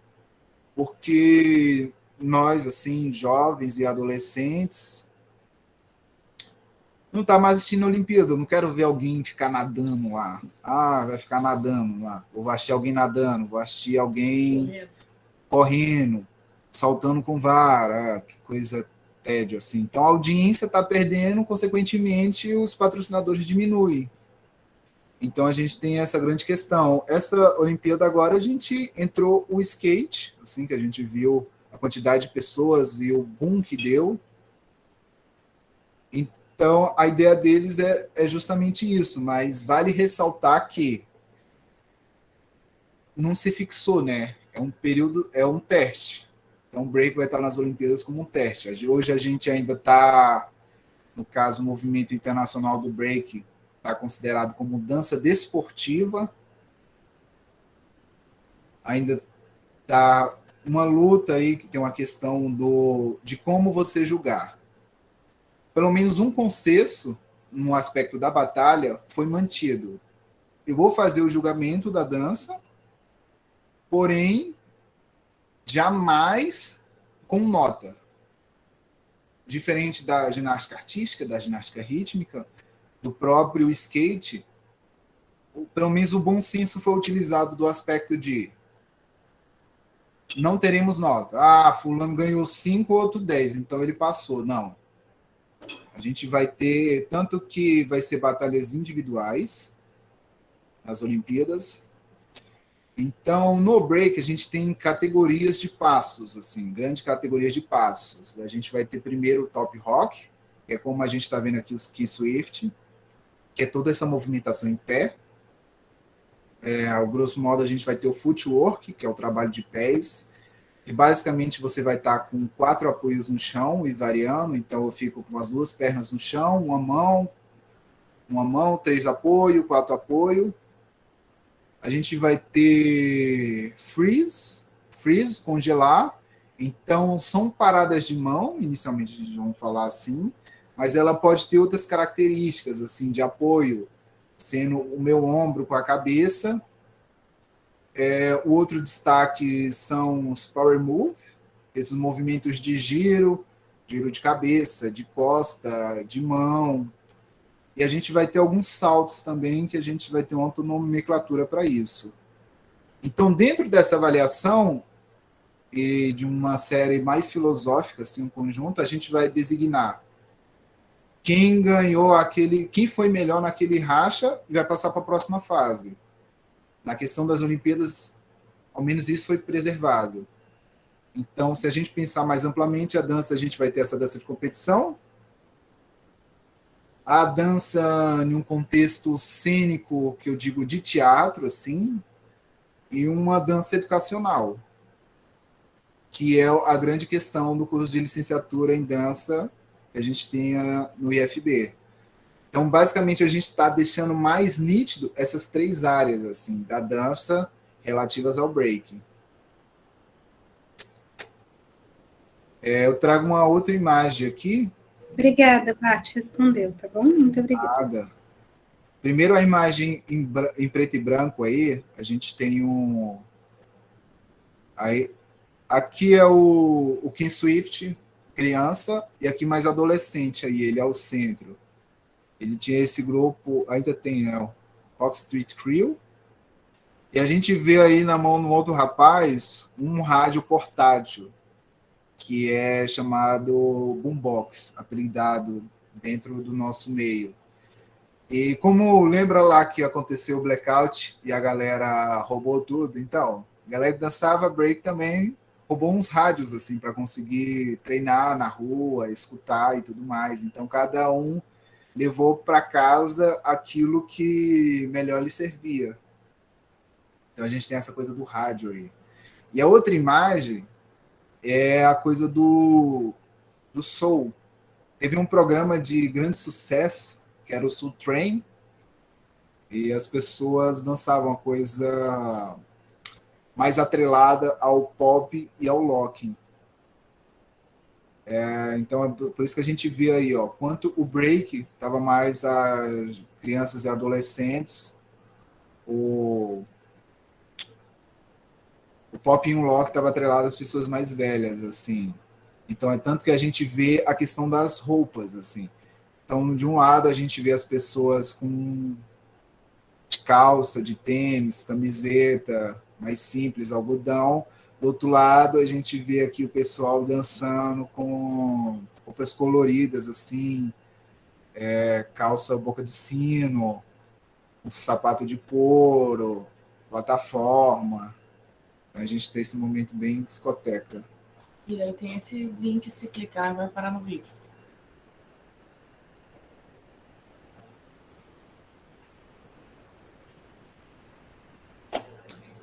porque nós, assim, jovens e adolescentes, não está mais assistindo a Olimpíada. Eu não quero ver alguém ficar nadando lá. Ah, vai ficar nadando lá. Ou vou assistir alguém nadando, vou assistir alguém correndo, saltando com vara. Ah, que coisa tédio, assim. Então a audiência está perdendo, consequentemente, os patrocinadores diminuem. Então a gente tem essa grande questão. Essa Olimpíada agora a gente entrou o skate, assim, que a gente viu a quantidade de pessoas e o boom que deu. Então, a ideia deles é justamente isso, mas vale ressaltar que não se fixou, né? É um período, é um teste. Então, o break vai estar nas Olimpíadas como um teste. Hoje a gente ainda está, no caso, o movimento internacional do break está considerado como dança desportiva. Ainda está uma luta aí, que tem uma questão de como você julgar. Pelo menos um consenso no aspecto da batalha foi mantido. Eu vou fazer o julgamento da dança, porém, jamais com nota. Diferente da ginástica artística, da ginástica rítmica, do próprio skate, pelo menos o bom senso foi utilizado do aspecto de não teremos nota. Ah, fulano ganhou 5, outro 10, então ele passou. Não. A gente vai ter, tanto que vai ser batalhas individuais nas Olimpíadas. Então, no break, a gente tem categorias de passos, assim, grandes categorias de passos. A gente vai ter primeiro o top rock, que é como a gente está vendo aqui os Key Swift, que é toda essa movimentação em pé. Ao grosso modo, a gente vai ter o footwork, que é o trabalho de pés, e basicamente você vai estar com 4 apoios no chão e variando, então eu fico com as 2 pernas no chão, uma mão, 3 apoio, 4 apoio. A gente vai ter freeze, congelar, então são paradas de mão, inicialmente vamos falar assim, mas ela pode ter outras características, assim, de apoio, sendo o meu ombro com a cabeça. O outro destaque são os power move, esses movimentos de giro de cabeça, de costa, de mão. E a gente vai ter alguns saltos também, que a gente vai ter uma nomenclatura para isso. Então, dentro dessa avaliação, e de uma série mais filosófica, assim, um conjunto, a gente vai designar quem ganhou quem foi melhor naquele racha e vai passar para a próxima fase. Na questão das Olimpíadas, ao menos isso foi preservado. Então, se a gente pensar mais amplamente, a dança, a gente vai ter essa dança de competição, a dança em um contexto cênico, que eu digo de teatro, assim, e uma dança educacional, que é a grande questão do curso de licenciatura em dança que a gente tem no IFB. Então, basicamente, a gente está deixando mais nítido essas 3 áreas assim, da dança relativas ao breaking. Eu trago uma outra imagem aqui. Obrigada, Bart, respondeu, tá bom? Muito obrigada. Nada. Primeiro, a imagem em preto e branco aí, a gente tem aqui é o Ken Swift, criança, e aqui mais adolescente, aí ele é o centro. Ele tinha esse grupo, ainda tem, né, o Rock Street Crew, e a gente vê aí na mão do outro rapaz um rádio portátil, que é chamado Boombox, apelidado dentro do nosso meio. E como lembra lá que aconteceu o blackout e a galera roubou tudo, então, a galera que dançava break também roubou uns rádios assim para conseguir treinar na rua, escutar e tudo mais. Então, cada um levou para casa aquilo que melhor lhe servia. Então, a gente tem essa coisa do rádio aí. E a outra imagem é a coisa do soul. Teve um programa de grande sucesso, que era o Soul Train, e as pessoas dançavam uma coisa mais atrelada ao pop e ao locking. Então, é por isso que a gente vê aí, ó, quanto o break estava mais a crianças e adolescentes, o pop e o lock estava atrelado às pessoas mais velhas, assim. Então, é tanto que a gente vê a questão das roupas, assim. Então, de um lado, a gente vê as pessoas com de calça, de tênis, camiseta, mais simples, algodão. Do outro lado, a gente vê aqui o pessoal dançando com roupas coloridas, assim, calça boca de sino, um sapato de couro, plataforma. Então, a gente tem esse momento bem discoteca. E aí tem esse link, se clicar, vai parar no vídeo.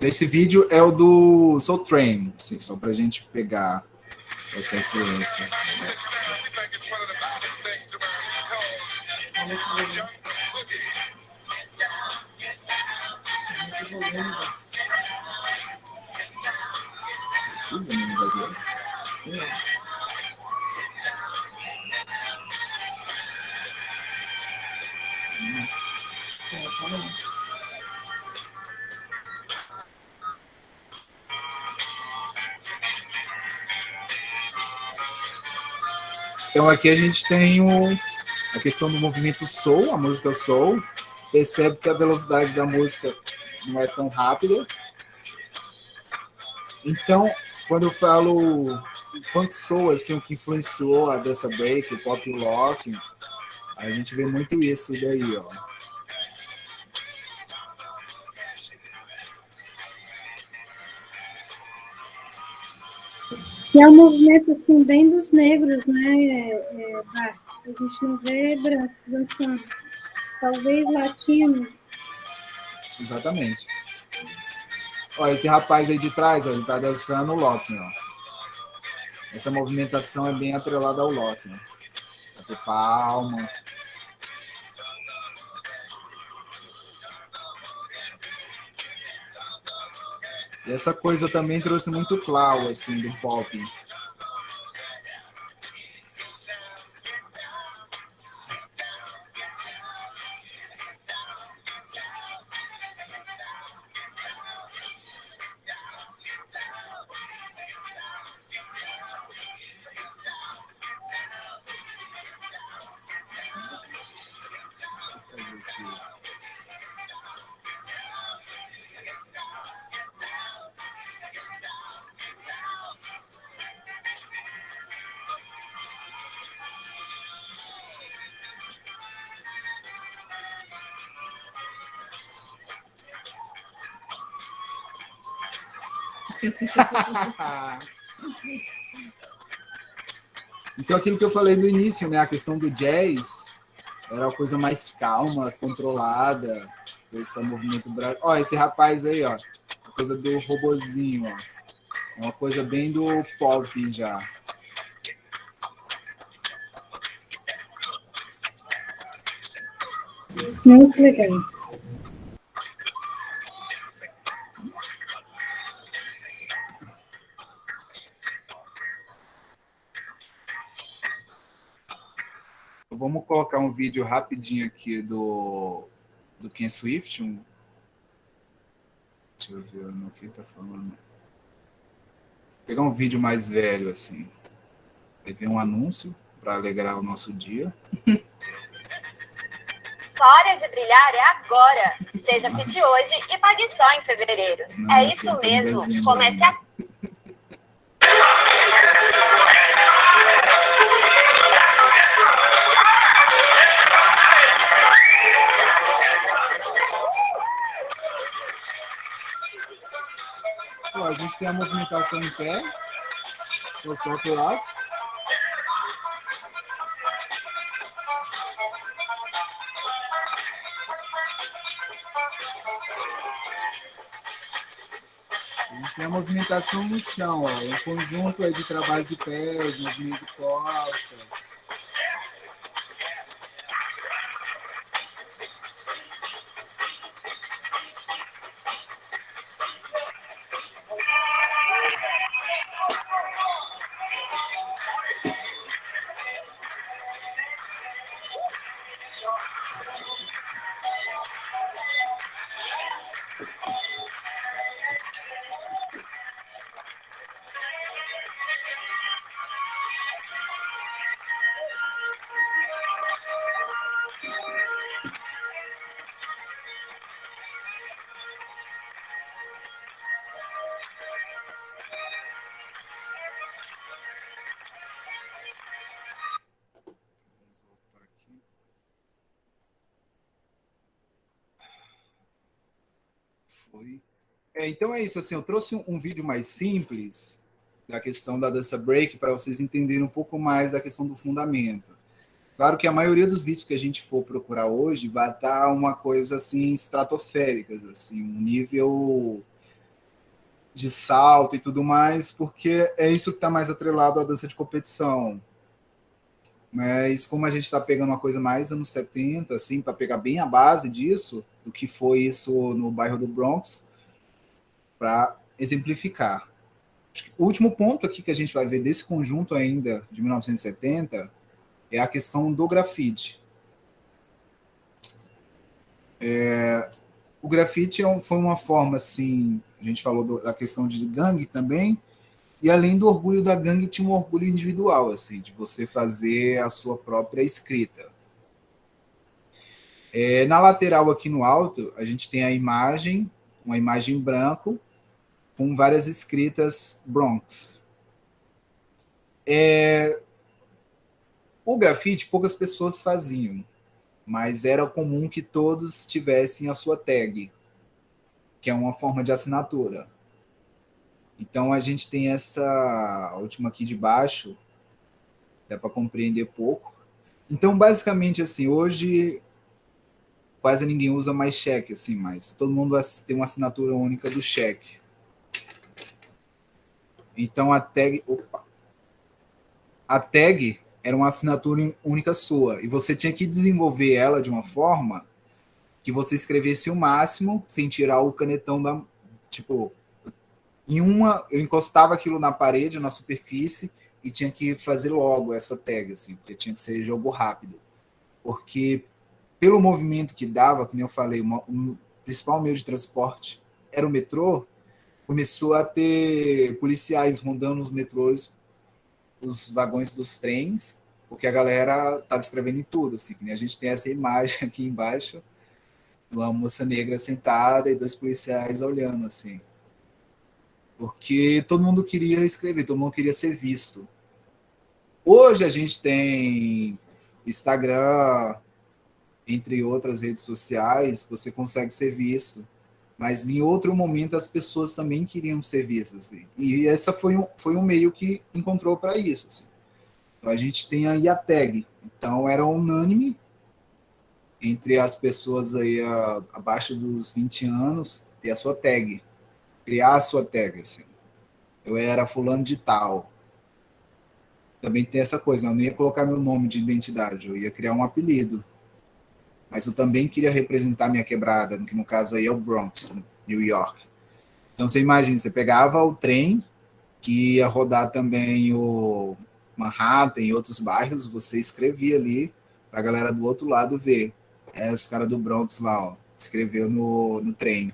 Esse vídeo é o do Soul Train, assim, só para a gente pegar essa influência. Olha que legal. Muito volume. Precisa, não vai ver. Tá bom. Então aqui a gente tem a questão do movimento soul, a música soul. Percebe que a velocidade da música não é tão rápida. Então, quando eu falo o funk soul, assim, o que influenciou a dance break, o pop rock, a gente vê muito isso daí, ó. E é um movimento, assim, bem dos negros, né, Bart? A gente não vê brancos dançando. Talvez latinos. Exatamente. Ó, esse rapaz aí de trás, ó, ele tá dançando o locking, ó. Essa movimentação é bem atrelada ao locking. Bater palma. E essa coisa também trouxe muito clau, assim, do pop. Então, aquilo que eu falei no início, né? A questão do jazz era uma coisa mais calma, controlada. Esse movimento brasileiro. Ó, esse rapaz aí, ó. A coisa do robozinho, ó. É uma coisa bem do pop já. Muito legal. Vamos colocar um vídeo rapidinho aqui do Ken Swift. Deixa eu ver no que tá falando. Vou pegar um vídeo mais velho, assim. Aí vem um anúncio para alegrar o nosso dia. Sua hora de brilhar é agora. Seja fit hoje e pague só em fevereiro. Não, é isso mesmo. Comece a... Pô, a gente tem a movimentação em pé. Eu toco lá. A gente tem a movimentação no chão, ó. Um conjunto aí de trabalho de pés, movimento de costas. Oi. Então é isso, assim, eu trouxe um vídeo mais simples da questão da dança break para vocês entenderem um pouco mais da questão do fundamento. Claro que a maioria dos vídeos que a gente for procurar hoje vai estar uma coisa assim estratosférica, assim, um nível de salto e tudo mais, porque é isso que está mais atrelado à dança de competição. Mas como a gente está pegando uma coisa mais anos 70, assim, para pegar bem a base disso, do que foi isso no bairro do Bronx, para exemplificar. O último ponto aqui que a gente vai ver desse conjunto ainda de 1970 é a questão do grafite. O grafite foi uma forma, assim, a gente falou da questão de gangue também, e além do orgulho da gangue, tinha um orgulho individual, assim, de você fazer a sua própria escrita. Na lateral aqui no alto, a gente tem a imagem, uma imagem em branco, com várias escritas Bronx. O grafite poucas pessoas faziam, mas era comum que todos tivessem a sua tag, que é uma forma de assinatura. Então a gente tem essa última aqui de baixo, dá para compreender pouco. Então basicamente assim, hoje quase ninguém usa mais cheque, assim, mas todo mundo tem uma assinatura única do cheque. Então a tag era uma assinatura única sua, e você tinha que desenvolver ela de uma forma que você escrevesse o máximo sem tirar o canetão da... Tipo, eu encostava aquilo na parede, na superfície, e tinha que fazer logo essa tag, assim, porque tinha que ser jogo rápido. Porque pelo movimento que dava, como eu falei, o principal meio de transporte era o metrô, começou a ter policiais rondando os metrôs, os vagões dos trens, porque a galera estava escrevendo em tudo, assim, que nem a gente tem essa imagem aqui embaixo, uma moça negra sentada e 2 policiais olhando, assim. Porque todo mundo queria escrever, todo mundo queria ser visto. Hoje a gente tem Instagram, entre outras redes sociais, você consegue ser visto. Mas em outro momento as pessoas também queriam ser vistas. Assim. E essa foi um meio que encontrou para isso. Assim. Então a gente tem aí a tag. Então era unânime entre as pessoas aí abaixo dos 20 anos ter a sua tag. Criar a sua tag. Assim. Eu era fulano de tal. Também tem essa coisa, eu não ia colocar meu nome de identidade, eu ia criar um apelido. Mas eu também queria representar minha quebrada, que no caso aí é o Bronx, New York. Então você imagina, você pegava o trem, que ia rodar também o Manhattan e outros bairros, você escrevia ali para a galera do outro lado ver. Os caras do Bronx lá, ó, escreveu no trem.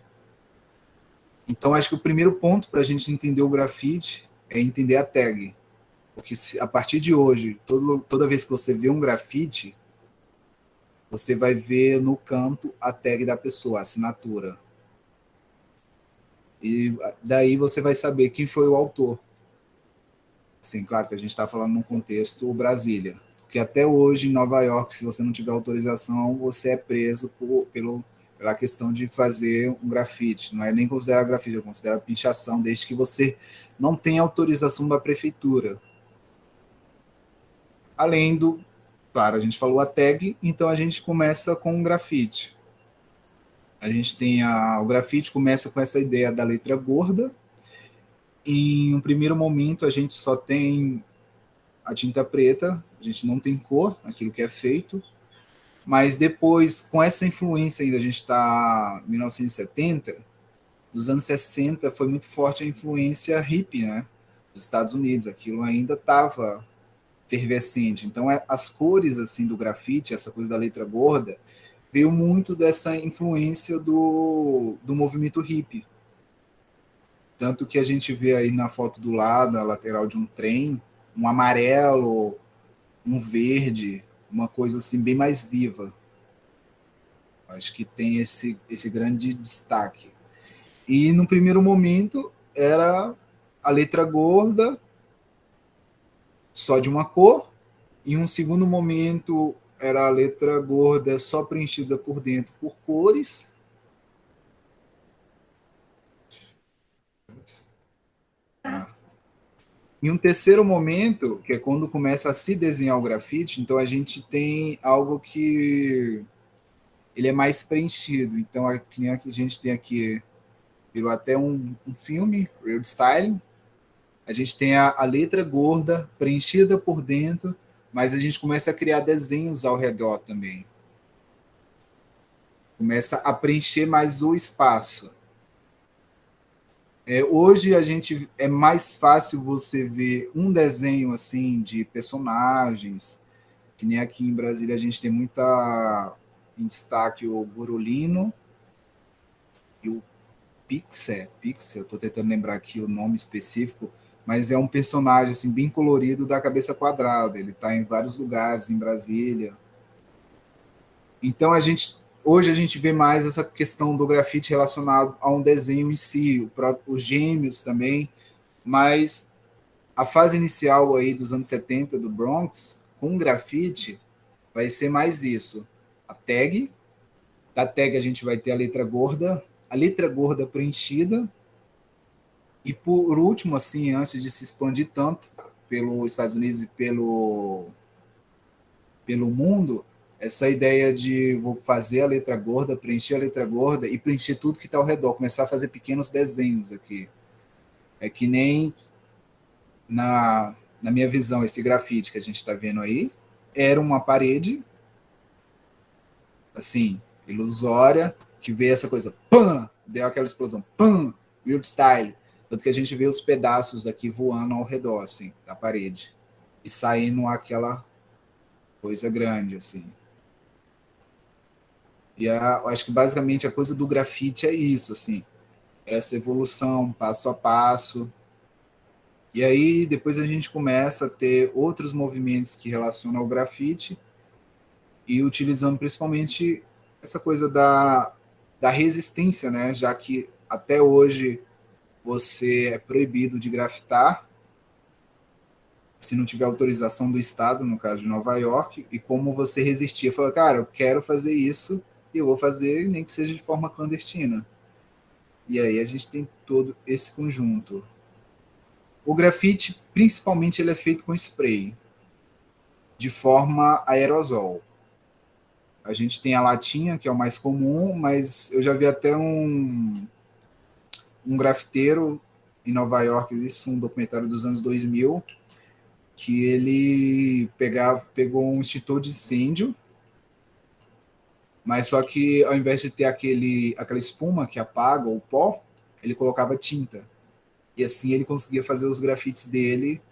Então acho que o primeiro ponto para a gente entender o grafite é entender a tag. Porque a partir de hoje, toda vez que você vê um grafite, você vai ver no canto a tag da pessoa, a assinatura. E daí você vai saber quem foi o autor. Assim, claro que a gente está falando num contexto Brasília. Porque até hoje, em Nova York, se você não tiver autorização, você é preso pela questão de fazer um grafite. Não é nem considerar grafite, é considerar pichação, desde que você não tenha autorização da prefeitura. Além do... Claro, a gente falou a tag, então a gente começa com o grafite. A gente tem o grafite começa com essa ideia da letra gorda. Em um primeiro momento, a gente só tem a tinta preta, a gente não tem cor, aquilo que é feito. Mas depois, com essa influência ainda, a gente está em 1970, nos anos 60 foi muito forte a influência hippie, né, dos Estados Unidos. Aquilo ainda estava efervescente. Então, as cores assim do grafite, essa coisa da letra gorda, veio muito dessa influência do movimento hippie. Tanto que a gente vê aí na foto do lado, a lateral de um trem, um amarelo, um verde, uma coisa assim bem mais viva. Acho que tem esse grande destaque. E no primeiro momento era a letra gorda, só de uma cor, em um segundo momento era a letra gorda só preenchida por dentro por cores, Em um terceiro momento, que é quando começa a se desenhar o grafite, então a gente tem algo que ele é mais preenchido. Então, que nem a gente tem aqui, virou até um filme, Real Style. A gente tem a letra gorda, preenchida por dentro, mas a gente começa a criar desenhos ao redor também. Começa a preencher mais o espaço. Hoje é mais fácil você ver um desenho assim de personagens, que nem aqui em Brasília a gente tem muita em destaque o Burulino e o Pixel, estou tentando lembrar aqui o nome específico, mas é um personagem assim bem colorido da cabeça quadrada, ele está em vários lugares em Brasília. Então hoje a gente vê mais essa questão do grafite relacionado a um desenho em si, os gêmeos também, mas a fase inicial aí dos anos 70 do Bronx, com grafite, vai ser mais isso. A tag, da tag a gente vai ter a letra gorda preenchida, e por último, assim, antes de se expandir tanto pelos Estados Unidos e pelo mundo, essa ideia de vou fazer a letra gorda, preencher a letra gorda e preencher tudo que está ao redor, começar a fazer pequenos desenhos aqui. É que nem na minha visão, esse grafite que a gente está vendo aí, era uma parede, assim, ilusória, que veio essa coisa, pam, deu aquela explosão, pam, weird style. Tanto que a gente vê os pedaços aqui voando ao redor, assim, da parede. E saindo aquela coisa grande, assim. E eu acho que basicamente a coisa do grafite é isso, assim, essa evolução passo a passo. E aí depois a gente começa a ter outros movimentos que relacionam ao grafite e utilizando principalmente essa coisa da resistência, né? Já que até hoje você é proibido de grafitar se não tiver autorização do Estado, no caso de Nova York, e como você resistia. Falou, cara, eu quero fazer isso e eu vou fazer nem que seja de forma clandestina. E aí a gente tem todo esse conjunto. O grafite, principalmente, ele é feito com spray, de forma aerosol. A gente tem a latinha, que é o mais comum, mas eu já vi até um grafiteiro em Nova York, existe um documentário dos anos 2000, que ele pegou um extintor de incêndio, mas só que ao invés de ter aquela espuma que apaga o pó, ele colocava tinta. E assim ele conseguia fazer os grafites dele,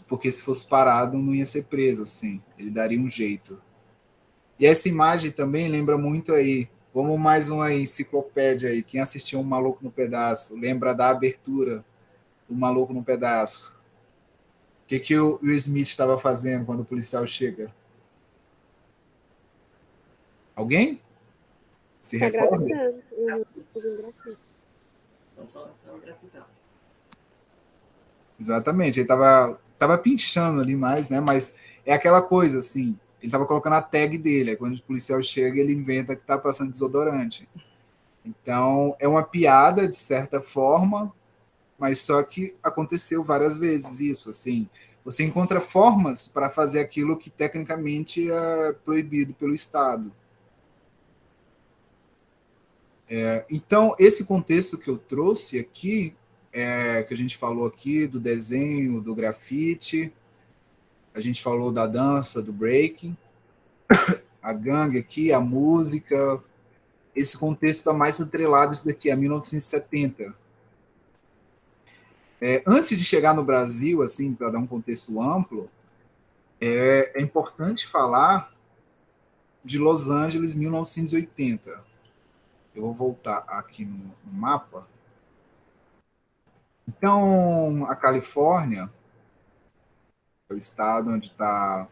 porque se fosse parado não ia ser preso, assim, ele daria um jeito. E essa imagem também lembra muito aí, vamos mais uma enciclopédia aí, quem assistiu um Maluco no Pedaço, lembra da abertura do Maluco no Pedaço? O que o Will Smith estava fazendo quando o policial chega? Alguém? Se Tá recorda? grafitando. Exatamente, ele tava pinchando ali mais, né? Mas é aquela coisa, assim, ele tava colocando a tag dele, aí quando o policial chega, ele inventa que tá passando desodorante. Então, é uma piada, de certa forma, mas só que aconteceu várias vezes isso, assim. Você encontra formas para fazer aquilo que tecnicamente é proibido pelo Estado. Então, esse contexto que eu trouxe aqui, que a gente falou aqui do desenho, do grafite, a gente falou da dança, do breaking, a gangue aqui, a música, esse contexto está mais atrelado isso daqui, a 1970. Antes de chegar no Brasil, assim, para dar um contexto amplo, é importante falar de Los Angeles, 1980. Eu vou voltar aqui no mapa. Então, a Califórnia, é o estado onde está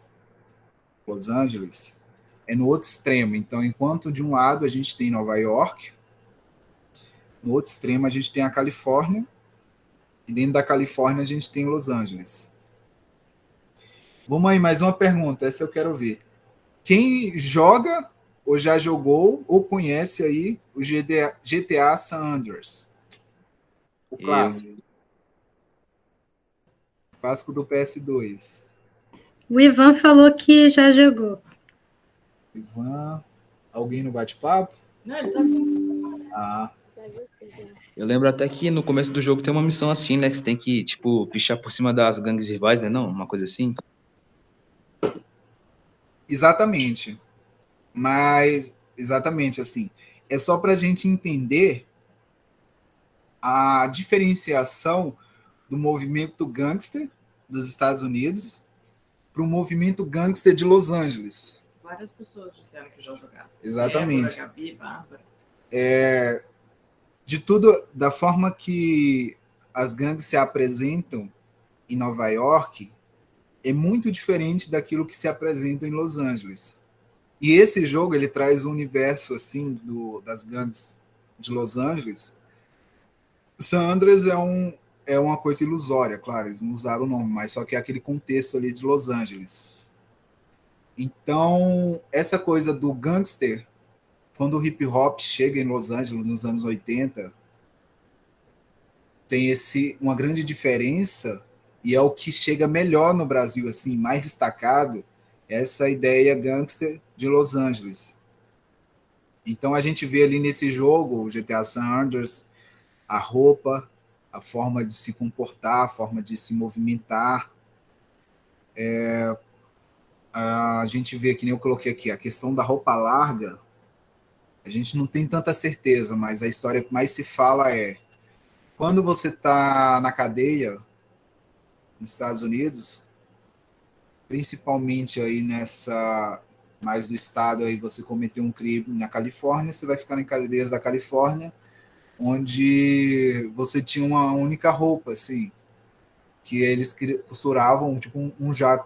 Los Angeles, é no outro extremo. Então, enquanto de um lado a gente tem Nova York, no outro extremo a gente tem a Califórnia, e dentro da Califórnia a gente tem Los Angeles. Vamos aí, mais uma pergunta, essa eu quero ver. Quem joga ou já jogou ou conhece aí o GTA San Andreas? O clássico. Clássico do PS2. O Ivan falou que já jogou. Ivan, alguém no bate-papo? Não, ele tá... Ah, Eu lembro até que no começo do jogo tem uma missão assim, né? Que você tem que, tipo, pichar por cima das gangues rivais, né? Não? Uma coisa assim. exatamente. Mas, exatamente assim. É só para a gente entender a diferenciação do movimento gangster dos Estados Unidos para o movimento gangster de Los Angeles. Várias pessoas disseram que já jogaram. Exatamente. Débora, Gabi, Bárbara. De tudo, da forma que as gangues se apresentam em Nova York, é muito diferente daquilo que se apresenta em Los Angeles. E esse jogo, ele traz um universo, assim, das gangues de Los Angeles. San Andreas é uma coisa ilusória, claro, eles não usaram o nome, mas só que é aquele contexto ali de Los Angeles. Então, essa coisa do gangster, quando o hip hop chega em Los Angeles nos anos 80, tem uma grande diferença, e é o que chega melhor no Brasil, assim, mais destacado, essa ideia gangster de Los Angeles. Então a gente vê ali nesse jogo, o GTA San Andreas, a roupa, a forma de se comportar, a forma de se movimentar. A gente vê, que nem eu coloquei aqui, a questão da roupa larga, a gente não tem tanta certeza, mas a história que mais se fala é quando você está na cadeia nos Estados Unidos, principalmente aí mais do estado, aí você cometeu um crime na Califórnia, você vai ficar em cadeias da Califórnia, onde você tinha uma única roupa, assim, que eles costuravam tipo um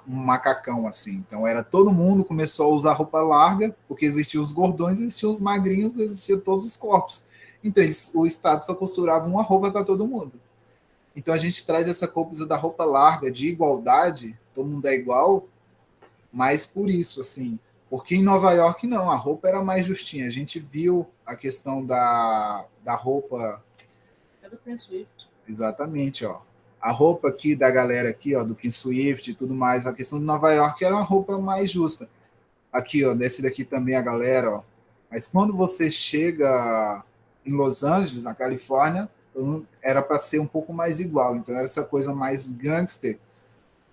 macacão, assim. Então todo mundo começou a usar roupa larga, porque existiam os gordões, existiam os magrinhos, existiam todos os corpos. Então o Estado só costurava uma roupa para todo mundo. Então a gente traz essa coisa da roupa larga, de igualdade, todo mundo é igual, mas por isso, assim, porque em Nova York não, a roupa era mais justinha. A gente viu a questão da roupa. É do Prince Swift. Exatamente, ó. A roupa aqui da galera aqui, ó, do Prince Swift e tudo mais, a questão de Nova York era uma roupa mais justa. Aqui, ó, desse daqui também a galera, ó. Mas quando você chega em Los Angeles, na Califórnia, era para ser um pouco mais igual. Então era essa coisa mais gangster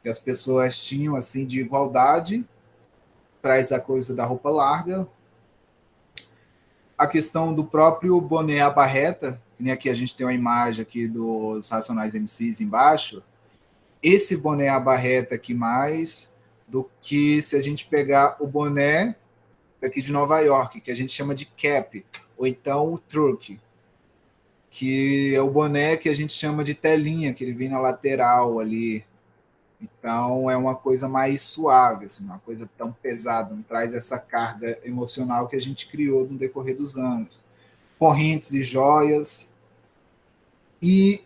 que as pessoas tinham, assim, de igualdade. Traz a coisa da roupa larga. A questão do próprio boné à barreta, que nem aqui a gente tem uma imagem aqui dos Racionais MCs embaixo. Esse boné à barreta aqui mais do que se a gente pegar o boné aqui de Nova York, que a gente chama de cap, ou então o truque, que é o boné que a gente chama de telinha, que ele vem na lateral ali. Então é uma coisa mais suave, assim, uma coisa tão pesada, não traz essa carga emocional que a gente criou no decorrer dos anos. Correntes e joias. E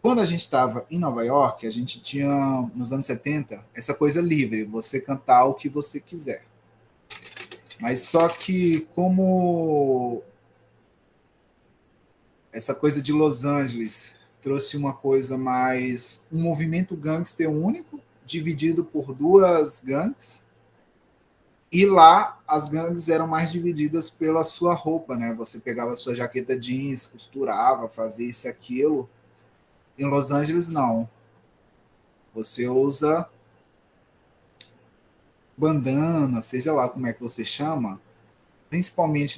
quando a gente estava em Nova York, a gente tinha, nos anos 70, essa coisa livre, você cantar o que você quiser. Mas só que como essa coisa de Los Angeles trouxe uma coisa mais, um movimento gangster único, dividido por duas gangues, e lá as gangues eram mais divididas pela sua roupa, né? Você pegava a sua jaqueta jeans, costurava, fazia isso e aquilo. Em Los Angeles, não. Você usa bandana, seja lá como é que você chama, principalmente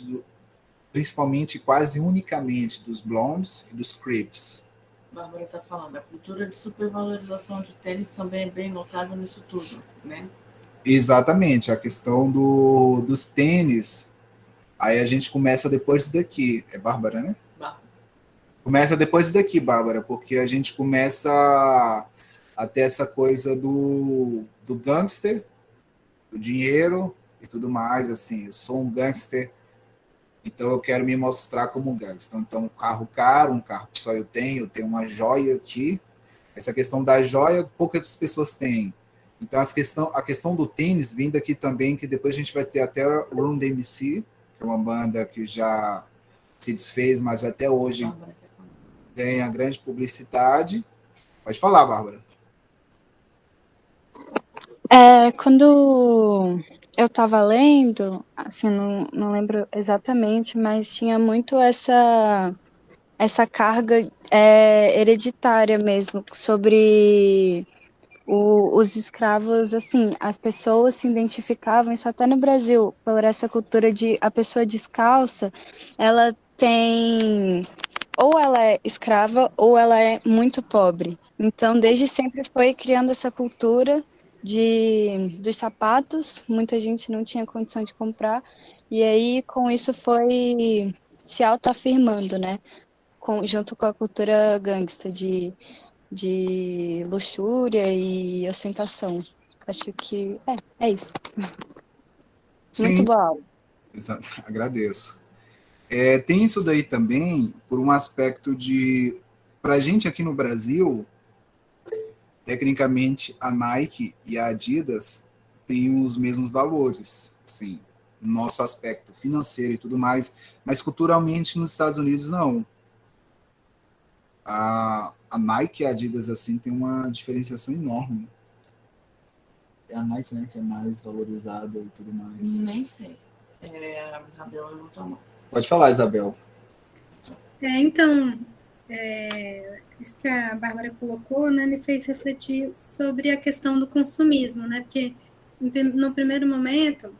quase unicamente dos blondes e dos crips. Bárbara está falando, a cultura de supervalorização de tênis também é bem notável nisso tudo, né? Exatamente, a questão dos tênis, aí a gente começa depois daqui, é Bárbara, né? Bárbara. Começa depois daqui, Bárbara, porque a gente começa a ter essa coisa do gangster, do dinheiro e tudo mais, assim, eu sou um gangster, então eu quero me mostrar como um gangster. Então, um carro caro, um carro que só eu tenho uma joia aqui. Essa questão da joia, poucas pessoas têm. Então, a questão do tênis vem daqui também, que depois a gente vai ter até o Run DMC, que é uma banda que já se desfez, mas até hoje ganha grande publicidade. Pode falar, Bárbara. Quando eu estava lendo, assim, não lembro exatamente, mas tinha muito essa carga hereditária mesmo, sobre os escravos, assim, as pessoas se identificavam, isso até no Brasil, por essa cultura de a pessoa descalça, ela tem, ou ela é escrava, ou ela é muito pobre. Então, desde sempre foi criando essa cultura dos sapatos, muita gente não tinha condição de comprar, e aí com isso foi se autoafirmando, né? Junto com a cultura gangsta de luxúria e ostentação. Acho que é isso. Muito Sim, boa aula. agradeço. Tem isso daí também por um aspecto de, para a gente aqui no Brasil, tecnicamente a Nike e a Adidas têm os mesmos valores, sim, no nosso aspecto financeiro e tudo mais, mas culturalmente nos Estados Unidos não. A Nike e a Adidas assim tem uma diferenciação enorme. É a Nike, né, que é mais valorizada e tudo mais. Nem sei. A Isabel levantou a mão. Pode falar, Isabel. Então, isso que a Bárbara colocou, né, me fez refletir sobre a questão do consumismo, né, porque no primeiro momento,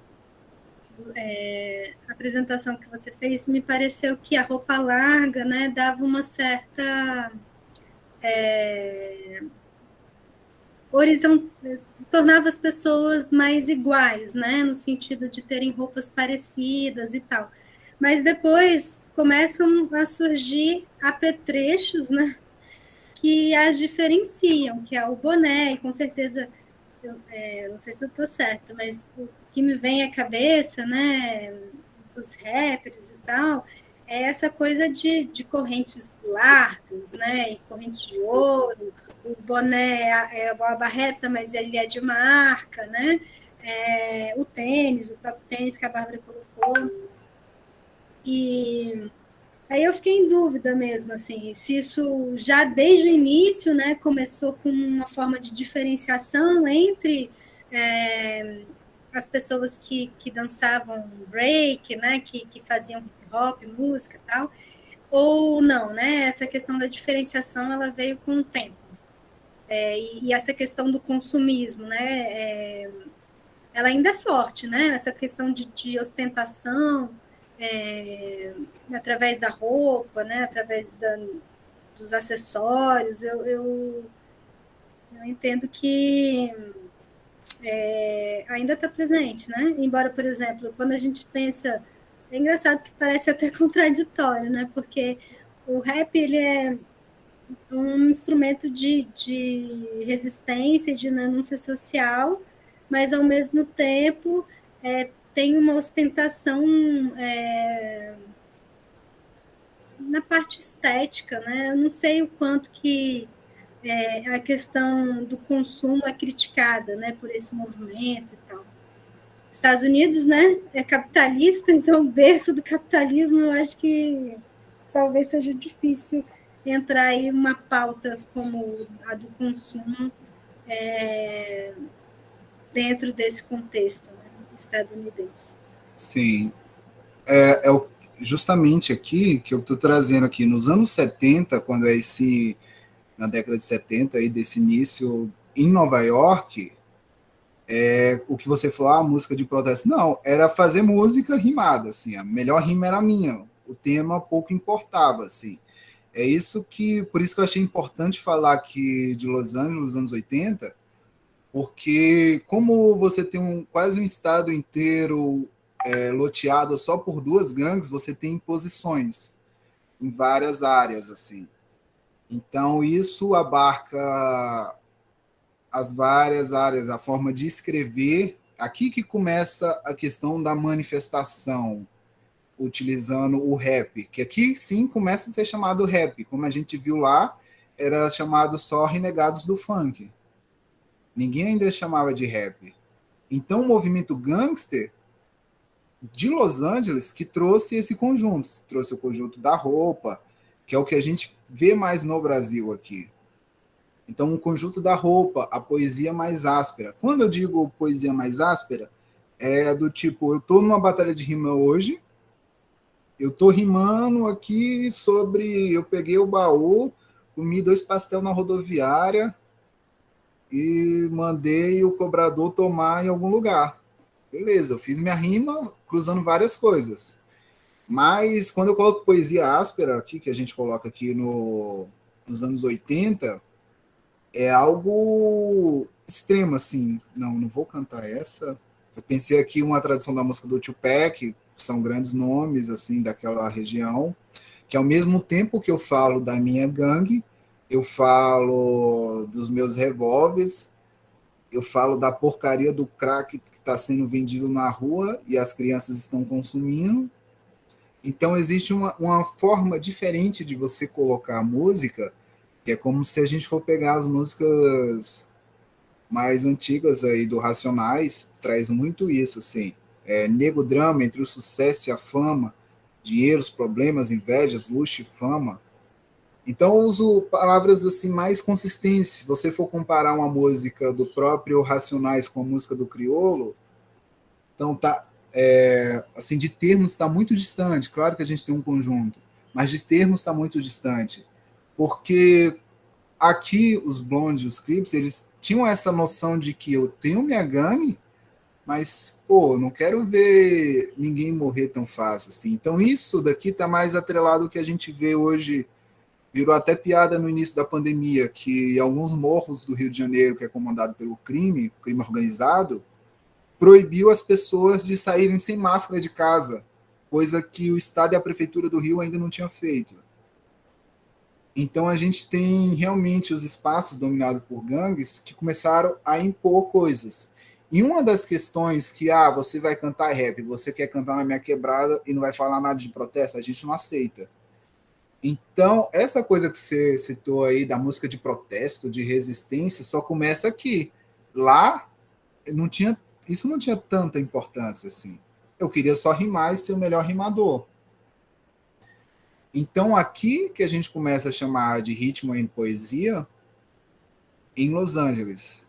a apresentação que você fez, me pareceu que a roupa larga, né, dava uma certa tornava as pessoas mais iguais, né, no sentido de terem roupas parecidas e tal. Mas depois começam a surgir apetrechos, né, que as diferenciam, que é o boné, e com certeza, não sei se eu estou certa, mas o que me vem à cabeça, né, dos rappers e tal, é essa coisa de correntes largas, né, e corrente de ouro, o boné é a barreta, mas ele é de marca, né, o tênis, o próprio tênis que a Bárbara colocou. E aí eu fiquei em dúvida mesmo, assim, se isso já desde o início, né, começou com uma forma de diferenciação entre as pessoas que dançavam break, né, que faziam hip hop, música e tal, ou não, né, essa questão da diferenciação, ela veio com o tempo. E essa questão do consumismo, né, ela ainda é forte, né, essa questão de ostentação, através da roupa, né, através dos acessórios, eu entendo que ainda está presente, né? Embora, por exemplo, quando a gente pensa, é engraçado que parece até contraditório, né? Porque o rap ele é um instrumento de resistência, de denúncia social, mas ao mesmo tempo tem uma ostentação na parte estética, né? Eu não sei o quanto que a questão do consumo é criticada, né, por esse movimento e tal. Estados Unidos, né, é capitalista, então o berço do capitalismo, eu acho que talvez seja difícil entrar aí uma pauta como a do consumo dentro desse contexto, né, estadunidense. Sim. Justamente aqui que eu estou trazendo aqui nos anos 70, quando na década de 70, aí, desse início em Nova York, o que você falou, música de protesto, não, era fazer música rimada, assim, a melhor rima era a minha, o tema pouco importava, assim. Por isso que eu achei importante falar aqui de Los Angeles nos anos 80, porque como você tem quase um estado inteiro loteado só por duas gangues, você tem posições em várias áreas, assim. Então, isso abarca as várias áreas, a forma de escrever. Aqui que começa a questão da manifestação, utilizando o rap, que aqui sim começa a ser chamado rap. Como a gente viu lá, era chamado só Renegados do Funk. Ninguém ainda chamava de rap. Então, o movimento gangster de Los Angeles que trouxe esse conjunto, trouxe o conjunto da roupa, que é o que a gente vê mais no Brasil aqui. Então, o conjunto da roupa, a poesia mais áspera. Quando eu digo poesia mais áspera, é do tipo, eu estou numa batalha de rima hoje, eu estou rimando aqui sobre, eu peguei o baú, comi 2 pastel na rodoviária e mandei o cobrador tomar em algum lugar. Beleza, eu fiz minha rima cruzando várias coisas. Mas quando eu coloco poesia áspera aqui, que a gente coloca aqui nos anos 80, é algo extremo, assim. Não vou cantar essa. Eu pensei aqui uma tradução da música do Tupac, que são grandes nomes, assim, daquela região, que ao mesmo tempo que eu falo da minha gangue, eu falo dos meus revólveres, eu falo da porcaria do crack que está sendo vendido na rua e as crianças estão consumindo. Então, existe uma forma diferente de você colocar a música, que é como se a gente for pegar as músicas mais antigas aí do Racionais, traz muito isso, assim. Nego drama entre o sucesso e a fama, dinheiros, problemas, invejas, luxo e fama. Então, eu uso palavras assim mais consistentes. Se você for comparar uma música do próprio Racionais com a música do Criolo, então tá, assim, de termos está muito distante. Claro que a gente tem um conjunto, mas de termos está muito distante, porque aqui os Blondes, os Crips, eles tinham essa noção de que eu tenho minha gangue, mas, pô, não quero ver ninguém morrer tão fácil assim. Então isso daqui está mais atrelado ao que a gente vê hoje, virou até piada no início da pandemia, que alguns morros do Rio de Janeiro, que é comandado pelo crime organizado, proibiu as pessoas de saírem sem máscara de casa, coisa que o Estado e a Prefeitura do Rio ainda não tinham feito. Então a gente tem realmente os espaços dominados por gangues que começaram a impor coisas. E uma das questões que, você vai cantar rap, você quer cantar na minha quebrada e não vai falar nada de protesto, a gente não aceita. Então, essa coisa que você citou aí da música de protesto, de resistência, só começa aqui. Lá, isso não tinha tanta importância assim. Eu queria só rimar e ser o melhor rimador. Então, aqui que a gente começa a chamar de ritmo em poesia, em Los Angeles,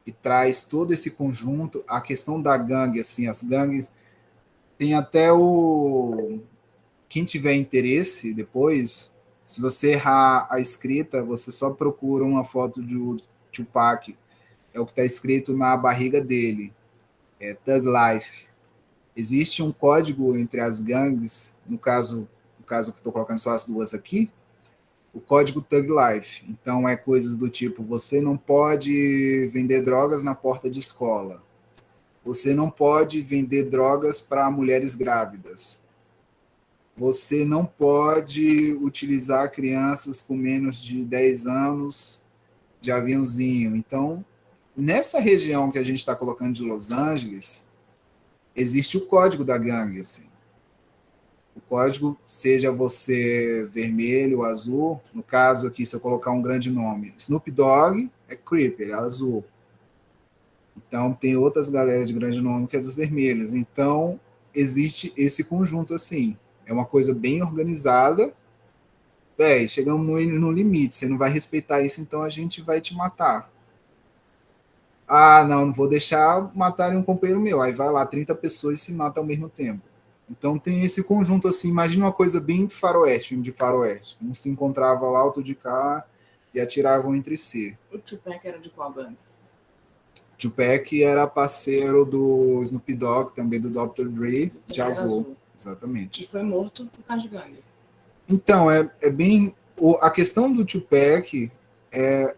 que traz todo esse conjunto, a questão da gangue, assim, as gangues, tem até quem tiver interesse depois, se você errar a escrita, você só procura uma foto do Tupac, é o que está escrito na barriga dele, Thug Life. Existe um código entre as gangues, no caso que estou colocando só as duas aqui, o código Thug Life. Então, é coisas do tipo, você não pode vender drogas na porta de escola, você não pode vender drogas para mulheres grávidas, você não pode utilizar crianças com menos de 10 anos de aviãozinho. Então, nessa região que a gente está colocando de Los Angeles, existe o código da gangue, assim. O código, seja você vermelho ou azul, no caso aqui, se eu colocar um grande nome, Snoop Dogg é Crip, ele é azul. Então, tem outras galera de grande nome que é dos vermelhos. Então, existe esse conjunto, assim. É uma coisa bem organizada. Chegamos no limite, você não vai respeitar isso, então a gente vai te matar. Não vou deixar matarem um companheiro meu. Aí vai lá, 30 pessoas e se matam ao mesmo tempo. Então tem esse conjunto assim, imagina uma coisa bem faroeste, filme de faroeste. Um se encontrava lá, outro de cá, e atiravam entre si. O Tupac era de qual banda? Tupac era parceiro do Snoop Dogg, também do Dr. Dre, de azul. Exatamente. E foi morto por causa de gangue. Então, é bem... A questão do Tupac,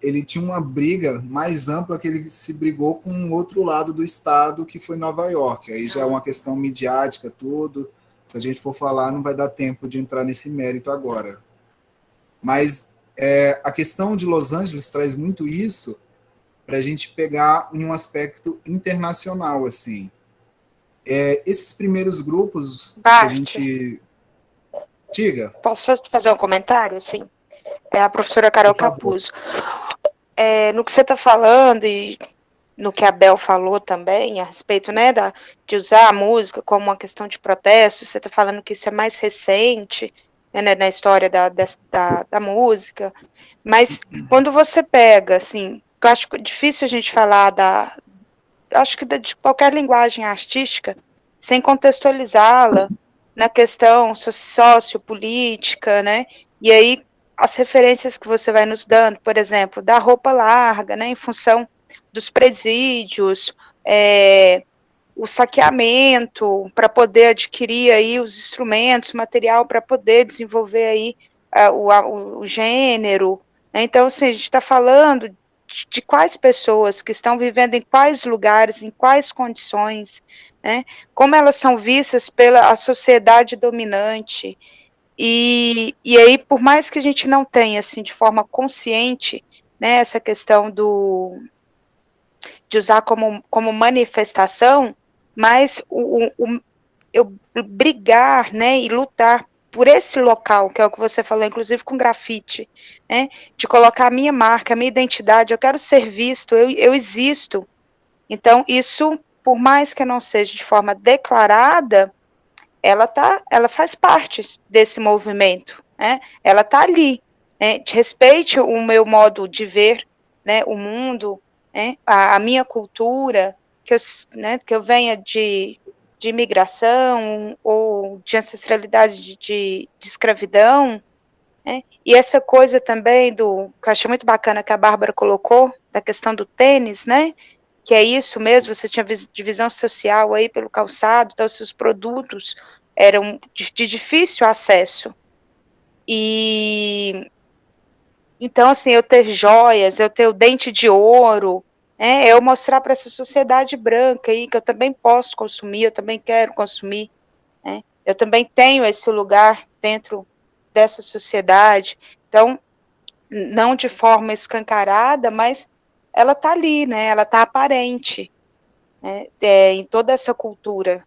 ele tinha uma briga mais ampla, que ele se brigou com o outro lado do estado, que foi Nova York. Aí já é uma questão midiática, tudo. Se a gente for falar, não vai dar tempo de entrar nesse mérito agora. Mas a questão de Los Angeles traz muito isso para a gente pegar em um aspecto internacional, assim. Esses primeiros grupos Bart, que a gente... Diga. Posso fazer um comentário? Sim. É a professora Carol Capuzzo. No que você está falando e no que a Bel falou também, a respeito, né, de usar a música como uma questão de protesto, você está falando que isso é mais recente, né, na história da música, mas quando você pega, assim, eu acho difícil a gente falar acho que de qualquer linguagem artística, sem contextualizá-la na questão sociopolítica, né, e aí as referências que você vai nos dando, por exemplo, da roupa larga, né, em função dos presídios, o saqueamento para poder adquirir aí os instrumentos, material para poder desenvolver aí o gênero, né? Então, assim, a gente está falando de quais pessoas que estão vivendo em quais lugares, em quais condições, né? Como elas são vistas pela a sociedade dominante, e aí, por mais que a gente não tenha, assim, de forma consciente, né, essa questão de usar como manifestação, mas eu brigar, né, e lutar por esse local, que é o que você falou, inclusive com grafite, né, de colocar a minha marca, a minha identidade, eu quero ser visto, eu existo. Então, isso, por mais que não seja de forma declarada, ela faz parte desse movimento, né, ela está ali, né, respeite o meu modo de ver, né, o mundo, né, a minha cultura, que eu venha de imigração ou de ancestralidade de escravidão, né, e essa coisa também que eu achei muito bacana que a Bárbara colocou, da questão do tênis, né, que é isso mesmo, você tinha divisão social aí pelo calçado, então seus produtos eram de difícil acesso, e então, assim, eu ter joias, eu ter o dente de ouro, eu mostrar para essa sociedade branca aí que eu também posso consumir, eu também quero consumir, né? Eu também tenho esse lugar dentro dessa sociedade. Então, não de forma escancarada, mas ela está ali, né? Ela está aparente, né? Em toda essa cultura.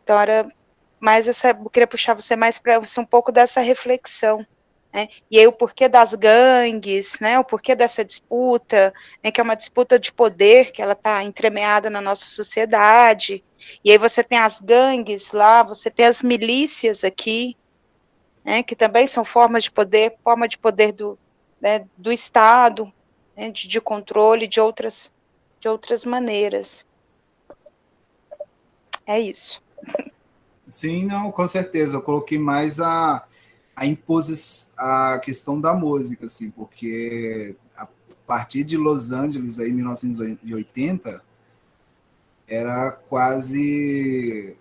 Então, era mais eu queria puxar você mais para você um pouco dessa reflexão. Né? E aí o porquê das gangues, né? O porquê dessa disputa, né? Que é uma disputa de poder, que ela está entremeada na nossa sociedade, e aí você tem as gangues lá, você tem as milícias aqui, né? Que também são forma de poder né, do Estado, né? de controle de outras maneiras. É isso. Sim, não, com certeza. Eu coloquei mais a questão da música, assim, porque a partir de Los Angeles, aí, em 1980, era quase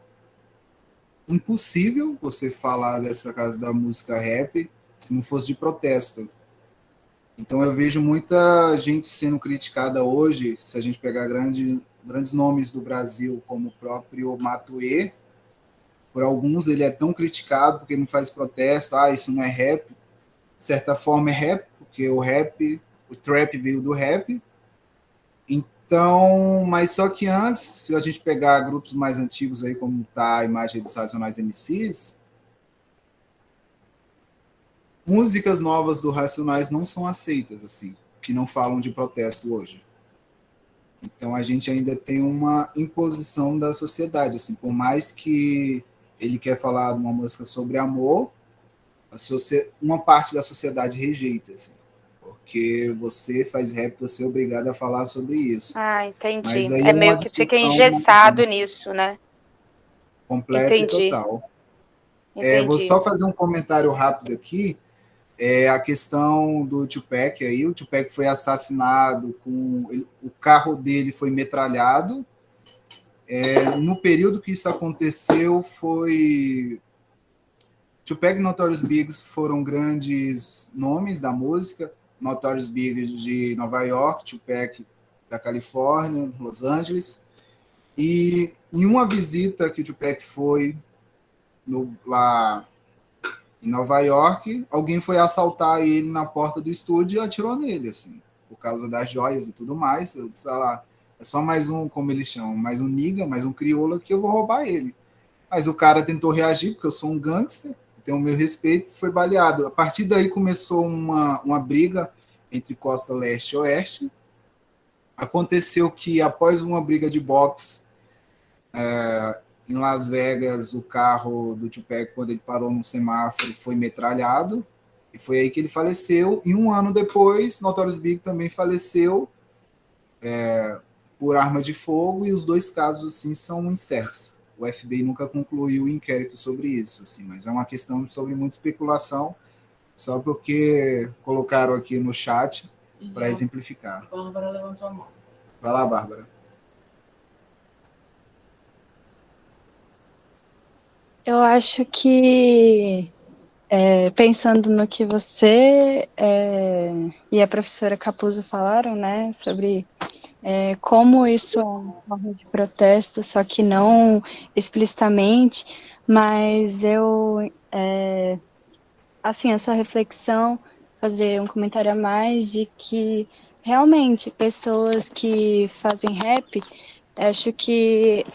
impossível você falar dessa casa da música rap se não fosse de protesto. Então eu vejo muita gente sendo criticada hoje, se a gente pegar grandes nomes do Brasil, como o próprio Matuê. Por alguns ele é tão criticado porque não faz protesto, isso não é rap. De certa forma é rap, porque o trap veio do rap. Então, mas só que antes, se a gente pegar grupos mais antigos aí, como tá a imagem dos Racionais MCs, músicas novas do Racionais não são aceitas, assim, que não falam de protesto hoje. Então a gente ainda tem uma imposição da sociedade, assim, por mais que ele quer falar de uma música sobre amor, uma parte da sociedade rejeita, assim, porque você faz rap, você é obrigado a falar sobre isso. Entendi. Mas aí É meio que fica engessado nisso, né? Completa e total. Vou só fazer um comentário rápido aqui. A questão do Tupac aí, o Tupac foi assassinado, o carro dele foi metralhado. No período que isso aconteceu, Tupac e Notorious Big foram grandes nomes da música. Notorious Big de Nova York, Tupac da Califórnia, Los Angeles. E em uma visita que o Tupac foi lá em Nova York, alguém foi assaltar ele na porta do estúdio e atirou nele, assim, por causa das joias e tudo mais. Eu disse, lá, é só mais um, como eles chamam, mais um nigga, mais um crioulo que eu vou roubar ele. Mas o cara tentou reagir, porque eu sou um gangster, tenho o meu respeito, foi baleado. A partir daí começou uma briga entre costa leste e oeste. Aconteceu que, após uma briga de boxe, em Las Vegas, o carro do Tupac, quando ele parou no semáforo, foi metralhado, e foi aí que ele faleceu. E um ano depois, Notorious Big também faleceu por arma de fogo, e os dois casos assim são incertos. O FBI nunca concluiu o inquérito sobre isso, assim, mas é uma questão sobre muita especulação, só porque colocaram aqui no chat para exemplificar. A Bárbara levantou a mão. Vai lá, Bárbara. Eu acho que, pensando no que você e a professora Capuzzo falaram, né, sobre como isso é uma forma de protesto, só que não explicitamente, mas assim, a sua reflexão, fazer um comentário a mais de que, realmente, pessoas que fazem rap, acho que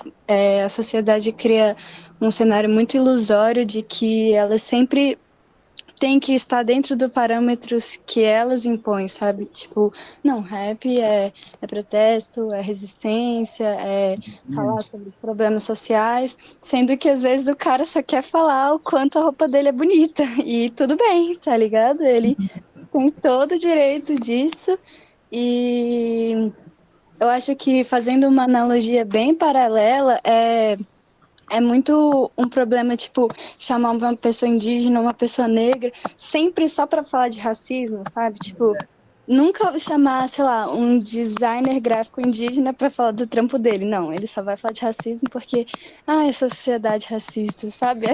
a sociedade cria um cenário muito ilusório de que elas sempre têm que estar dentro dos parâmetros que elas impõem, sabe? Tipo, não, rap é protesto, é resistência, é falar sobre problemas sociais, sendo que às vezes o cara só quer falar o quanto a roupa dele é bonita. E tudo bem, tá ligado? Ele tem todo o direito disso. E eu acho que, fazendo uma analogia bem paralela, é muito um problema, tipo, chamar uma pessoa indígena, uma pessoa negra, sempre só para falar de racismo, sabe? Tipo, nunca chamar, sei lá, um designer gráfico indígena para falar do trampo dele. Não, ele só vai falar de racismo porque, essa sociedade racista, sabe?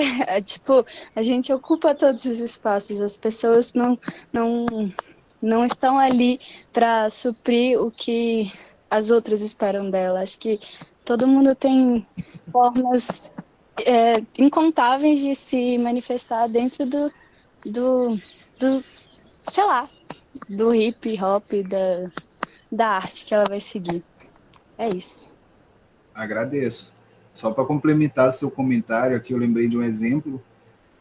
Tipo, a gente ocupa todos os espaços, as pessoas não estão ali para suprir o que as outras esperam dela. Acho que todo mundo tem formas incontáveis de se manifestar dentro do sei lá, do hip hop, da arte que ela vai seguir. É isso. Agradeço. Só para complementar seu comentário aqui, eu lembrei de um exemplo.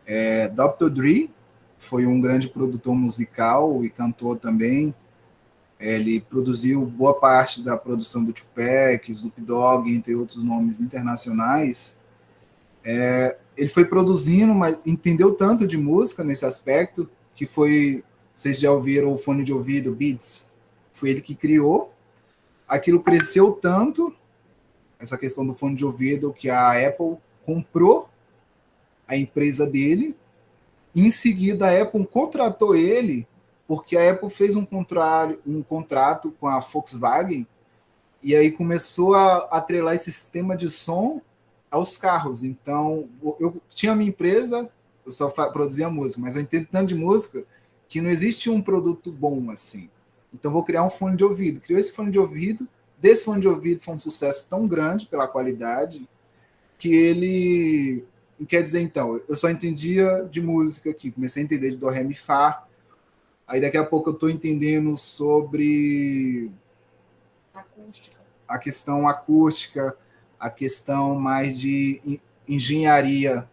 Dr. Dre foi um grande produtor musical e cantor também. Ele produziu boa parte da produção do Tupac, Snoop Dogg, entre outros nomes internacionais. Ele foi produzindo, mas entendeu tanto de música nesse aspecto, que vocês já ouviram o fone de ouvido, Beats? Foi ele que criou. Aquilo cresceu tanto, essa questão do fone de ouvido, que a Apple comprou a empresa dele. Em seguida, a Apple contratou ele, porque a Apple fez um contrato com a Volkswagen, e aí começou a atrelar esse sistema de som aos carros. Então, eu tinha a minha empresa, eu só produzia música, mas eu entendo tanto de música que não existe um produto bom assim. Então, vou criar um fone de ouvido. Criou esse fone de ouvido, desse fone de ouvido foi um sucesso tão grande pela qualidade, que ele... Quer dizer, então, eu só entendia de música aqui, comecei a entender de do, ré, mi, fá. Aí daqui a pouco eu estou entendendo sobre a questão acústica, a questão mais de engenharia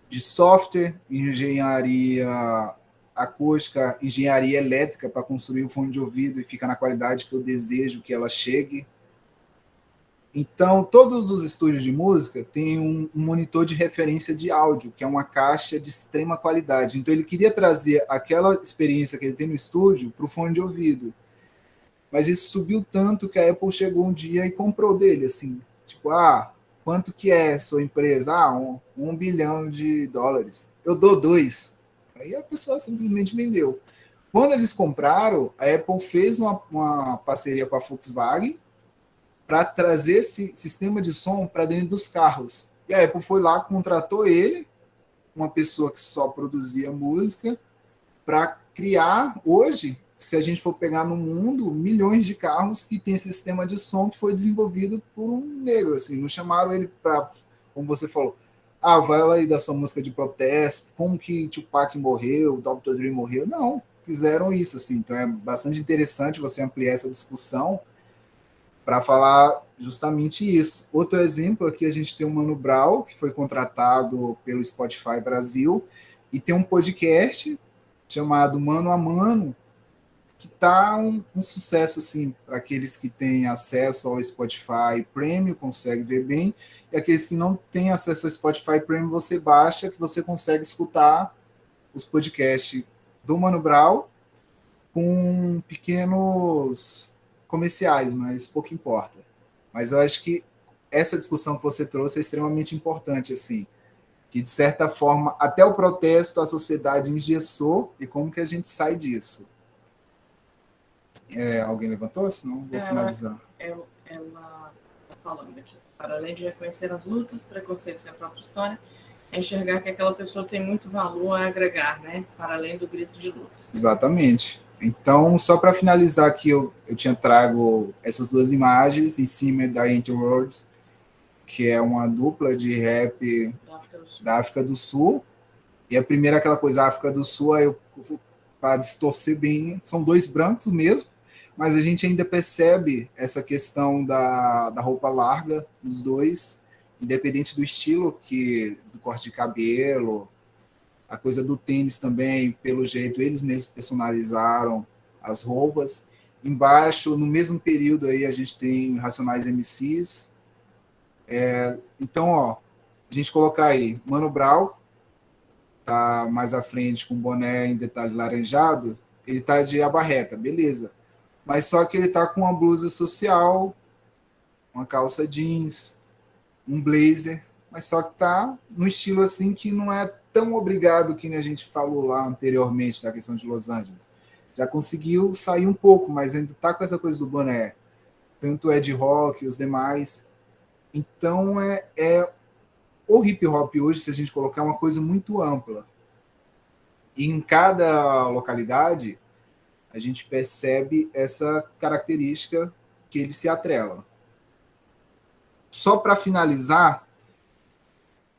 de software, engenharia acústica, engenharia elétrica para construir o fone de ouvido e ficar na qualidade que eu desejo que ela chegue. Então, todos os estúdios de música têm um monitor de referência de áudio, que é uma caixa de extrema qualidade. Então, ele queria trazer aquela experiência que ele tem no estúdio para o fone de ouvido. Mas isso subiu tanto que a Apple chegou um dia e comprou dele, assim. Tipo, quanto que é sua empresa? $1 bilhão. Eu dou 2. Aí a pessoa simplesmente vendeu. Quando eles compraram, a Apple fez uma parceria com a Volkswagen para trazer esse sistema de som para dentro dos carros. E a Apple foi lá, contratou ele, uma pessoa que só produzia música, para criar, hoje, se a gente for pegar no mundo, milhões de carros que tem esse sistema de som que foi desenvolvido por um negro. Assim, não chamaram ele para, como você falou, vai lá aí da sua música de protesto, como que Tupac morreu, Dr. Dre morreu. Não, fizeram isso. Assim. Então é bastante interessante você ampliar essa discussão para falar justamente isso. Outro exemplo aqui, a gente tem o Mano Brown, que foi contratado pelo Spotify Brasil, e tem um podcast chamado Mano a Mano, que tá um sucesso, assim, para aqueles que têm acesso ao Spotify Premium, consegue ver bem, e aqueles que não têm acesso ao Spotify Premium, você baixa, que você consegue escutar os podcasts do Mano Brown com pequenos comerciais, mas pouco importa. Mas eu acho que essa discussão que você trouxe é extremamente importante, assim, que, de certa forma, até o protesto a sociedade engessou, e como que a gente sai disso? Alguém levantou? Senão vou finalizar. Ela está falando aqui. Para além de reconhecer as lutas, preconceitos e a própria história, é enxergar que aquela pessoa tem muito valor a agregar, né? Para além do grito de luta. Exatamente. Então, só para finalizar aqui, eu tinha trago essas duas imagens, em cima da Interworld, que é uma dupla de rap da África do Sul. E a primeira, aquela coisa, África do Sul, para distorcer bem, são dois brancos mesmo, mas a gente ainda percebe essa questão da roupa larga dos dois, independente do estilo, do corte de cabelo, a coisa do tênis também, pelo jeito, eles mesmos personalizaram as roupas. Embaixo, no mesmo período, aí, a gente tem Racionais MCs. Então, ó, a gente colocar aí, Mano Brown, tá mais à frente com boné em detalhe laranjado, ele tá de aba reta, beleza. Mas só que ele tá com uma blusa social, uma calça jeans, um blazer, mas só que tá no estilo assim que não é tão obrigado que nem a gente falou lá anteriormente da questão de Los Angeles. Já conseguiu sair um pouco, mas ainda tá com essa coisa do boné. Tanto é de rock, os demais. Então o hip hop hoje, se a gente colocar, é uma coisa muito ampla. E em cada localidade, a gente percebe essa característica que ele se atrela. Só para finalizar,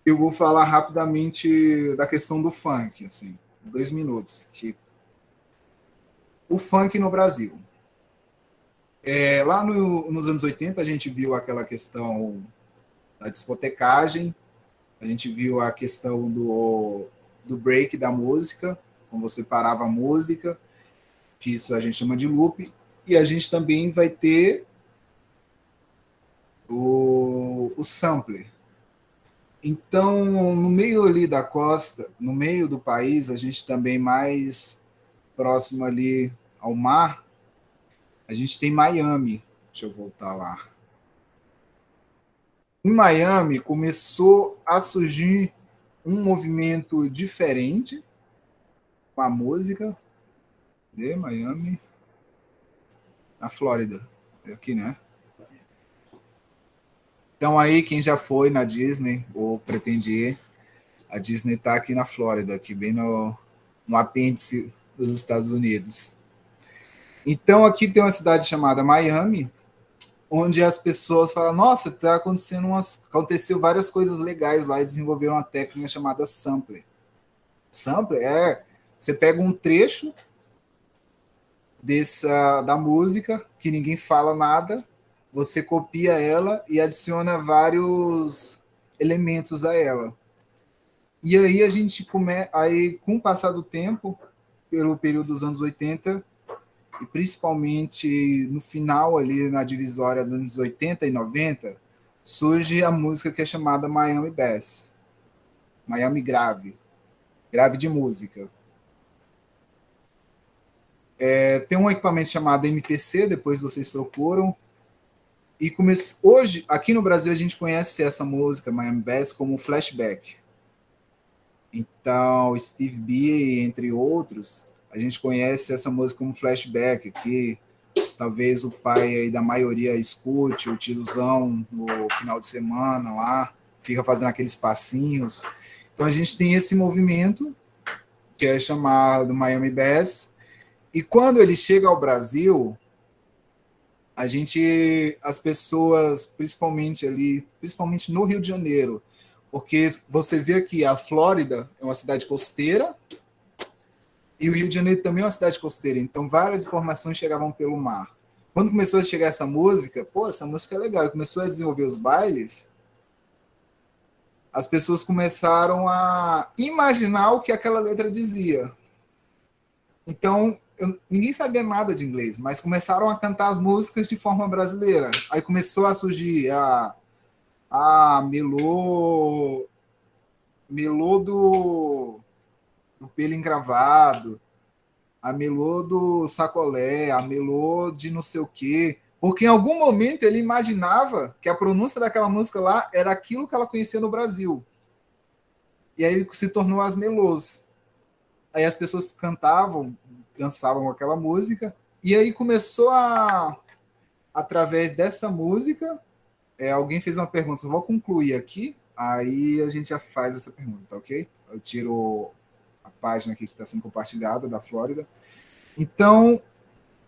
eu vou falar rapidamente da questão do funk, assim, 2 minutos. O funk no Brasil. Lá nos anos 80, a gente viu aquela questão da discotecagem, a gente viu a questão do break da música, como você parava a música, que isso a gente chama de loop, e a gente também vai ter o sampler. Então, no meio ali da costa, no meio do país, a gente também mais próximo ali ao mar, a gente tem Miami. Deixa eu voltar lá. Em Miami começou a surgir um movimento diferente com a música de Miami, na Flórida, aqui, né? Então aí quem já foi na Disney ou pretende ir, a Disney está aqui na Flórida, aqui bem no apêndice dos Estados Unidos. Então aqui tem uma cidade chamada Miami, onde as pessoas falam, nossa, aconteceu várias coisas legais lá e desenvolveram uma técnica chamada sampler. Sampler você pega um trecho da música, que ninguém fala nada, você copia ela e adiciona vários elementos a ela. E aí a gente com o passar do tempo, pelo período dos anos 80, e principalmente no final ali na divisória dos anos 80 e 90, surge a música que é chamada Miami Bass, Miami grave de música. Tem um equipamento chamado MPC, depois vocês procuram, e hoje, aqui no Brasil, a gente conhece essa música, Miami Bass, como Flashback. Então, Steve B, entre outros, a gente conhece essa música como Flashback, que talvez o pai aí da maioria escute, o tiozão no final de semana lá, fica fazendo aqueles passinhos. Então a gente tem esse movimento, que é chamado Miami Bass, e quando ele chega ao Brasil, as pessoas, principalmente no Rio de Janeiro, porque você vê que a Flórida é uma cidade costeira, e o Rio de Janeiro também é uma cidade costeira, então várias informações chegavam pelo mar. Quando começou a chegar essa música, essa música é legal, e começou a desenvolver os bailes, as pessoas começaram a imaginar o que aquela letra dizia. Então, ninguém sabia nada de inglês, mas começaram a cantar as músicas de forma brasileira. Aí começou a surgir a melô do pelo encravado, a melô do sacolé, a melô de não sei o quê, porque em algum momento ele imaginava que a pronúncia daquela música lá era aquilo que ela conhecia no Brasil. E aí se tornou as melôs. Aí as pessoas cantavam, dançavam com aquela música, e aí começou através dessa música, alguém fez uma pergunta, eu vou concluir aqui, aí a gente já faz essa pergunta, tá ok? Eu tiro a página aqui que está sendo compartilhada, da Flórida. Então,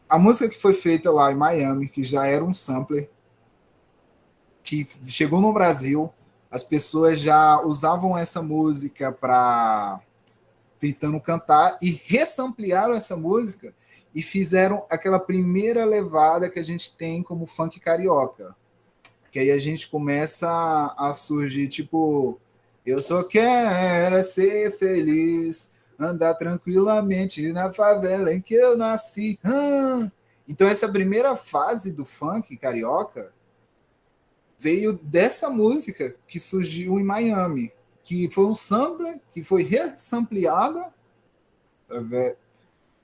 a música que foi feita lá em Miami, que já era um sampler, que chegou no Brasil, as pessoas já usavam essa música para tentando cantar e ressampliaram essa música e fizeram aquela primeira levada que a gente tem como funk carioca. Que aí a gente começa a surgir, tipo, eu só quero ser feliz, andar tranquilamente na favela em que eu nasci. Então essa primeira fase do funk carioca veio dessa música que surgiu em Miami, que foi um sampler, que foi ressampleada,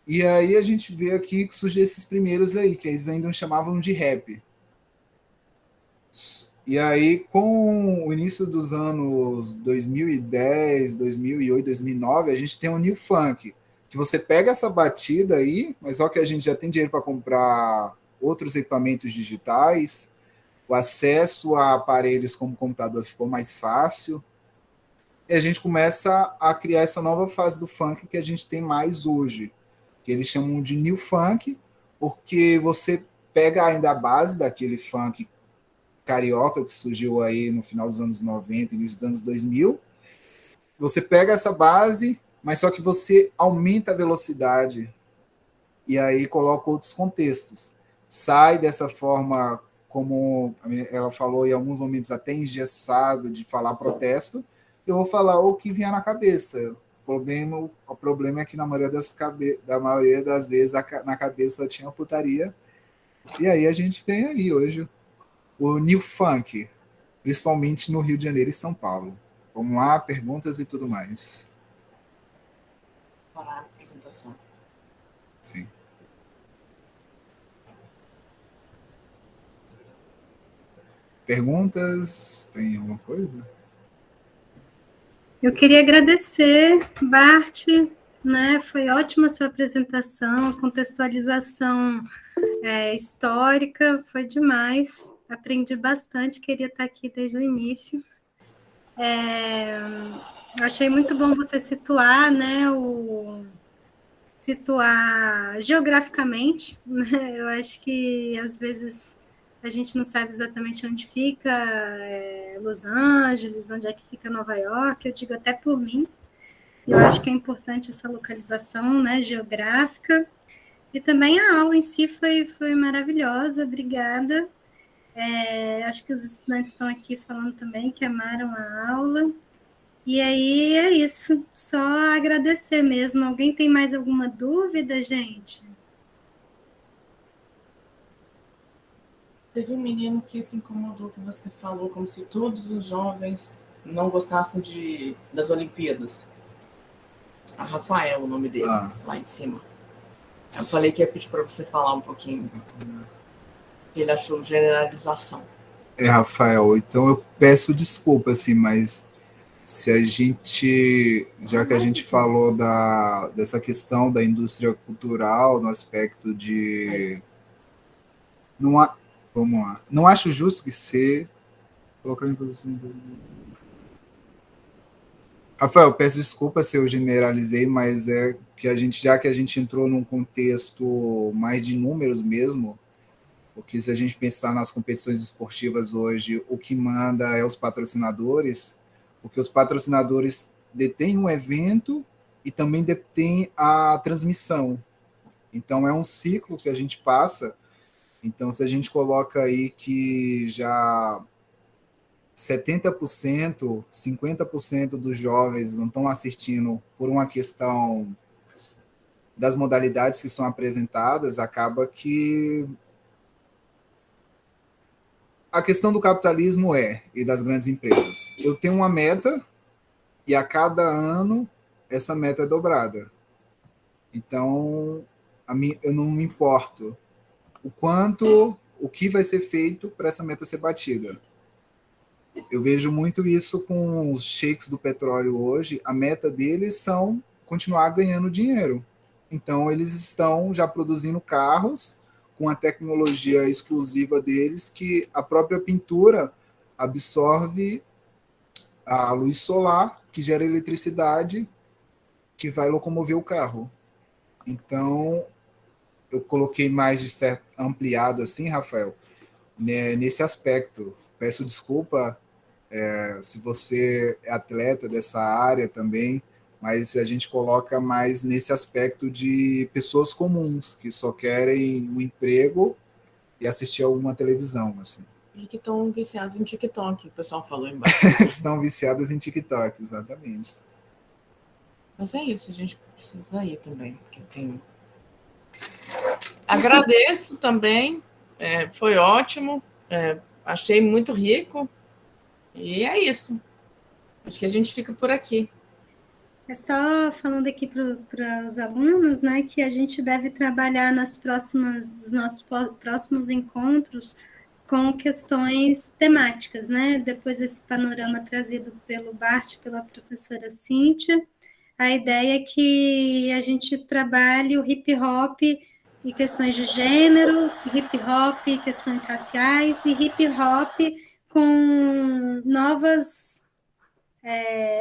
e aí a gente vê aqui que surgiu esses primeiros aí, que eles ainda chamavam de rap. E aí, com o início dos anos 2010, 2008, 2009, a gente tem o New Funk, que você pega essa batida aí, mas só que a gente já tem dinheiro para comprar outros equipamentos digitais, o acesso a aparelhos como computador ficou mais fácil, e a gente começa a criar essa nova fase do funk que a gente tem mais hoje, que eles chamam de New Funk, porque você pega ainda a base daquele funk carioca que surgiu aí no final dos anos 90, início dos anos 2000, você pega essa base, mas só que você aumenta a velocidade e aí coloca outros contextos. Sai dessa forma, como ela falou em alguns momentos até engessado de falar protesto, eu vou falar o que vier na cabeça. O problema é que na maioria das vezes na cabeça só tinha putaria. E aí a gente tem aí hoje o New Funk, principalmente no Rio de Janeiro e São Paulo. Vamos lá, perguntas e tudo mais. Para a apresentação. Sim. Perguntas? Tem alguma coisa? Eu queria agradecer, Bart, né? Foi ótima a sua apresentação, contextualização histórica, foi demais. Aprendi bastante, queria estar aqui desde o início. Eu achei muito bom você situar, né, situar geograficamente, né? Eu acho que às vezes a gente não sabe exatamente onde fica Los Angeles, onde é que fica Nova York, eu digo até por mim. Eu acho que é importante essa localização, né, geográfica. E também a aula em si foi maravilhosa, obrigada. Acho que os estudantes estão aqui falando também que amaram a aula. E aí é isso, só agradecer mesmo. Alguém tem mais alguma dúvida, gente? Teve um menino que se incomodou que você falou como se todos os jovens não gostassem das Olimpíadas. A Rafael, o nome dele, lá em cima. Eu falei que ia pedir para você falar um pouquinho. Ele achou generalização. Rafael, então eu peço desculpa, assim, mas se a gente, já que a gente falou dessa questão da indústria cultural, no aspecto de... Vamos lá. Não acho justo que ser... Rafael, peço desculpa se eu generalizei, mas já que a gente entrou num contexto mais de números mesmo, porque se a gente pensar nas competições esportivas hoje, o que manda é os patrocinadores, porque os patrocinadores detêm um evento e também detêm a transmissão. Então, é um ciclo que a gente passa. Então, se a gente coloca aí que já 70%, 50% dos jovens não estão assistindo por uma questão das modalidades que são apresentadas, acaba que a questão do capitalismo e das grandes empresas. Eu tenho uma meta e a cada ano essa meta é dobrada. Então, eu não me importo o que vai ser feito para essa meta ser batida. Eu vejo muito isso com os sheiks do petróleo hoje. A meta deles são continuar ganhando dinheiro. Então, eles estão já produzindo carros com a tecnologia exclusiva deles, que a própria pintura absorve a luz solar, que gera eletricidade, que vai locomover o carro. Então, eu coloquei mais de certo ampliado assim, Rafael, né, nesse aspecto. Peço desculpa se você é atleta dessa área também, mas a gente coloca mais nesse aspecto de pessoas comuns, que só querem um emprego e assistir alguma televisão, assim. E que estão viciados em TikTok, o pessoal falou embaixo. Estão viciadas em TikTok, exatamente. Mas é isso, a gente precisa ir também. Que tem... Agradeço também, foi ótimo, achei muito rico, e é isso. Acho que a gente fica por aqui. É só falando aqui para os alunos, né, que a gente deve trabalhar nos nossos próximos encontros com questões temáticas, né? Depois desse panorama trazido pelo Bart, pela professora Cíntia, a ideia é que a gente trabalhe o hip hop e questões de gênero, hip hop e questões raciais, e hip hop com novas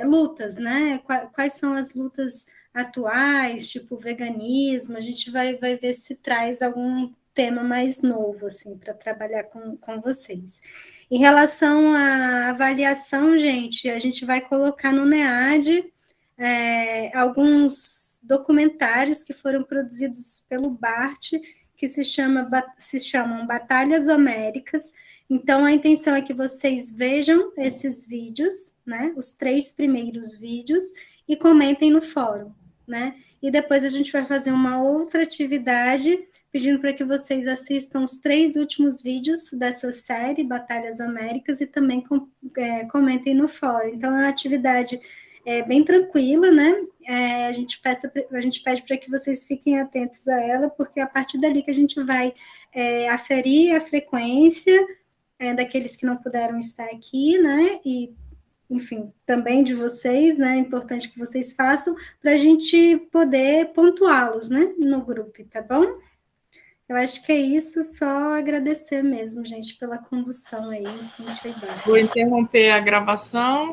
lutas, né? Quais são as lutas atuais, tipo veganismo, a gente vai ver se traz algum tema mais novo, assim, para trabalhar com vocês. Em relação à avaliação, gente, a gente vai colocar no NEAD alguns documentários que foram produzidos pelo Bart, que se chamam Batalhas Homéricas. Então, a intenção é que vocês vejam esses vídeos, né, os 3 primeiros vídeos, e comentem no fórum, né? E depois a gente vai fazer uma outra atividade, pedindo para que vocês assistam os 3 últimos vídeos dessa série, Batalhas Homéricas, e também comentem no fórum. Então, é uma atividade bem tranquila, né? A gente pede para que vocês fiquem atentos a ela, porque é a partir dali que a gente vai aferir a frequência daqueles que não puderam estar aqui, né? E, enfim, também de vocês, né? É importante que vocês façam para a gente poder pontuá-los, né? No grupo, tá bom? Eu acho que é isso, só agradecer mesmo, gente, pela condução aí, Cíntia e Bart. Vou interromper a gravação.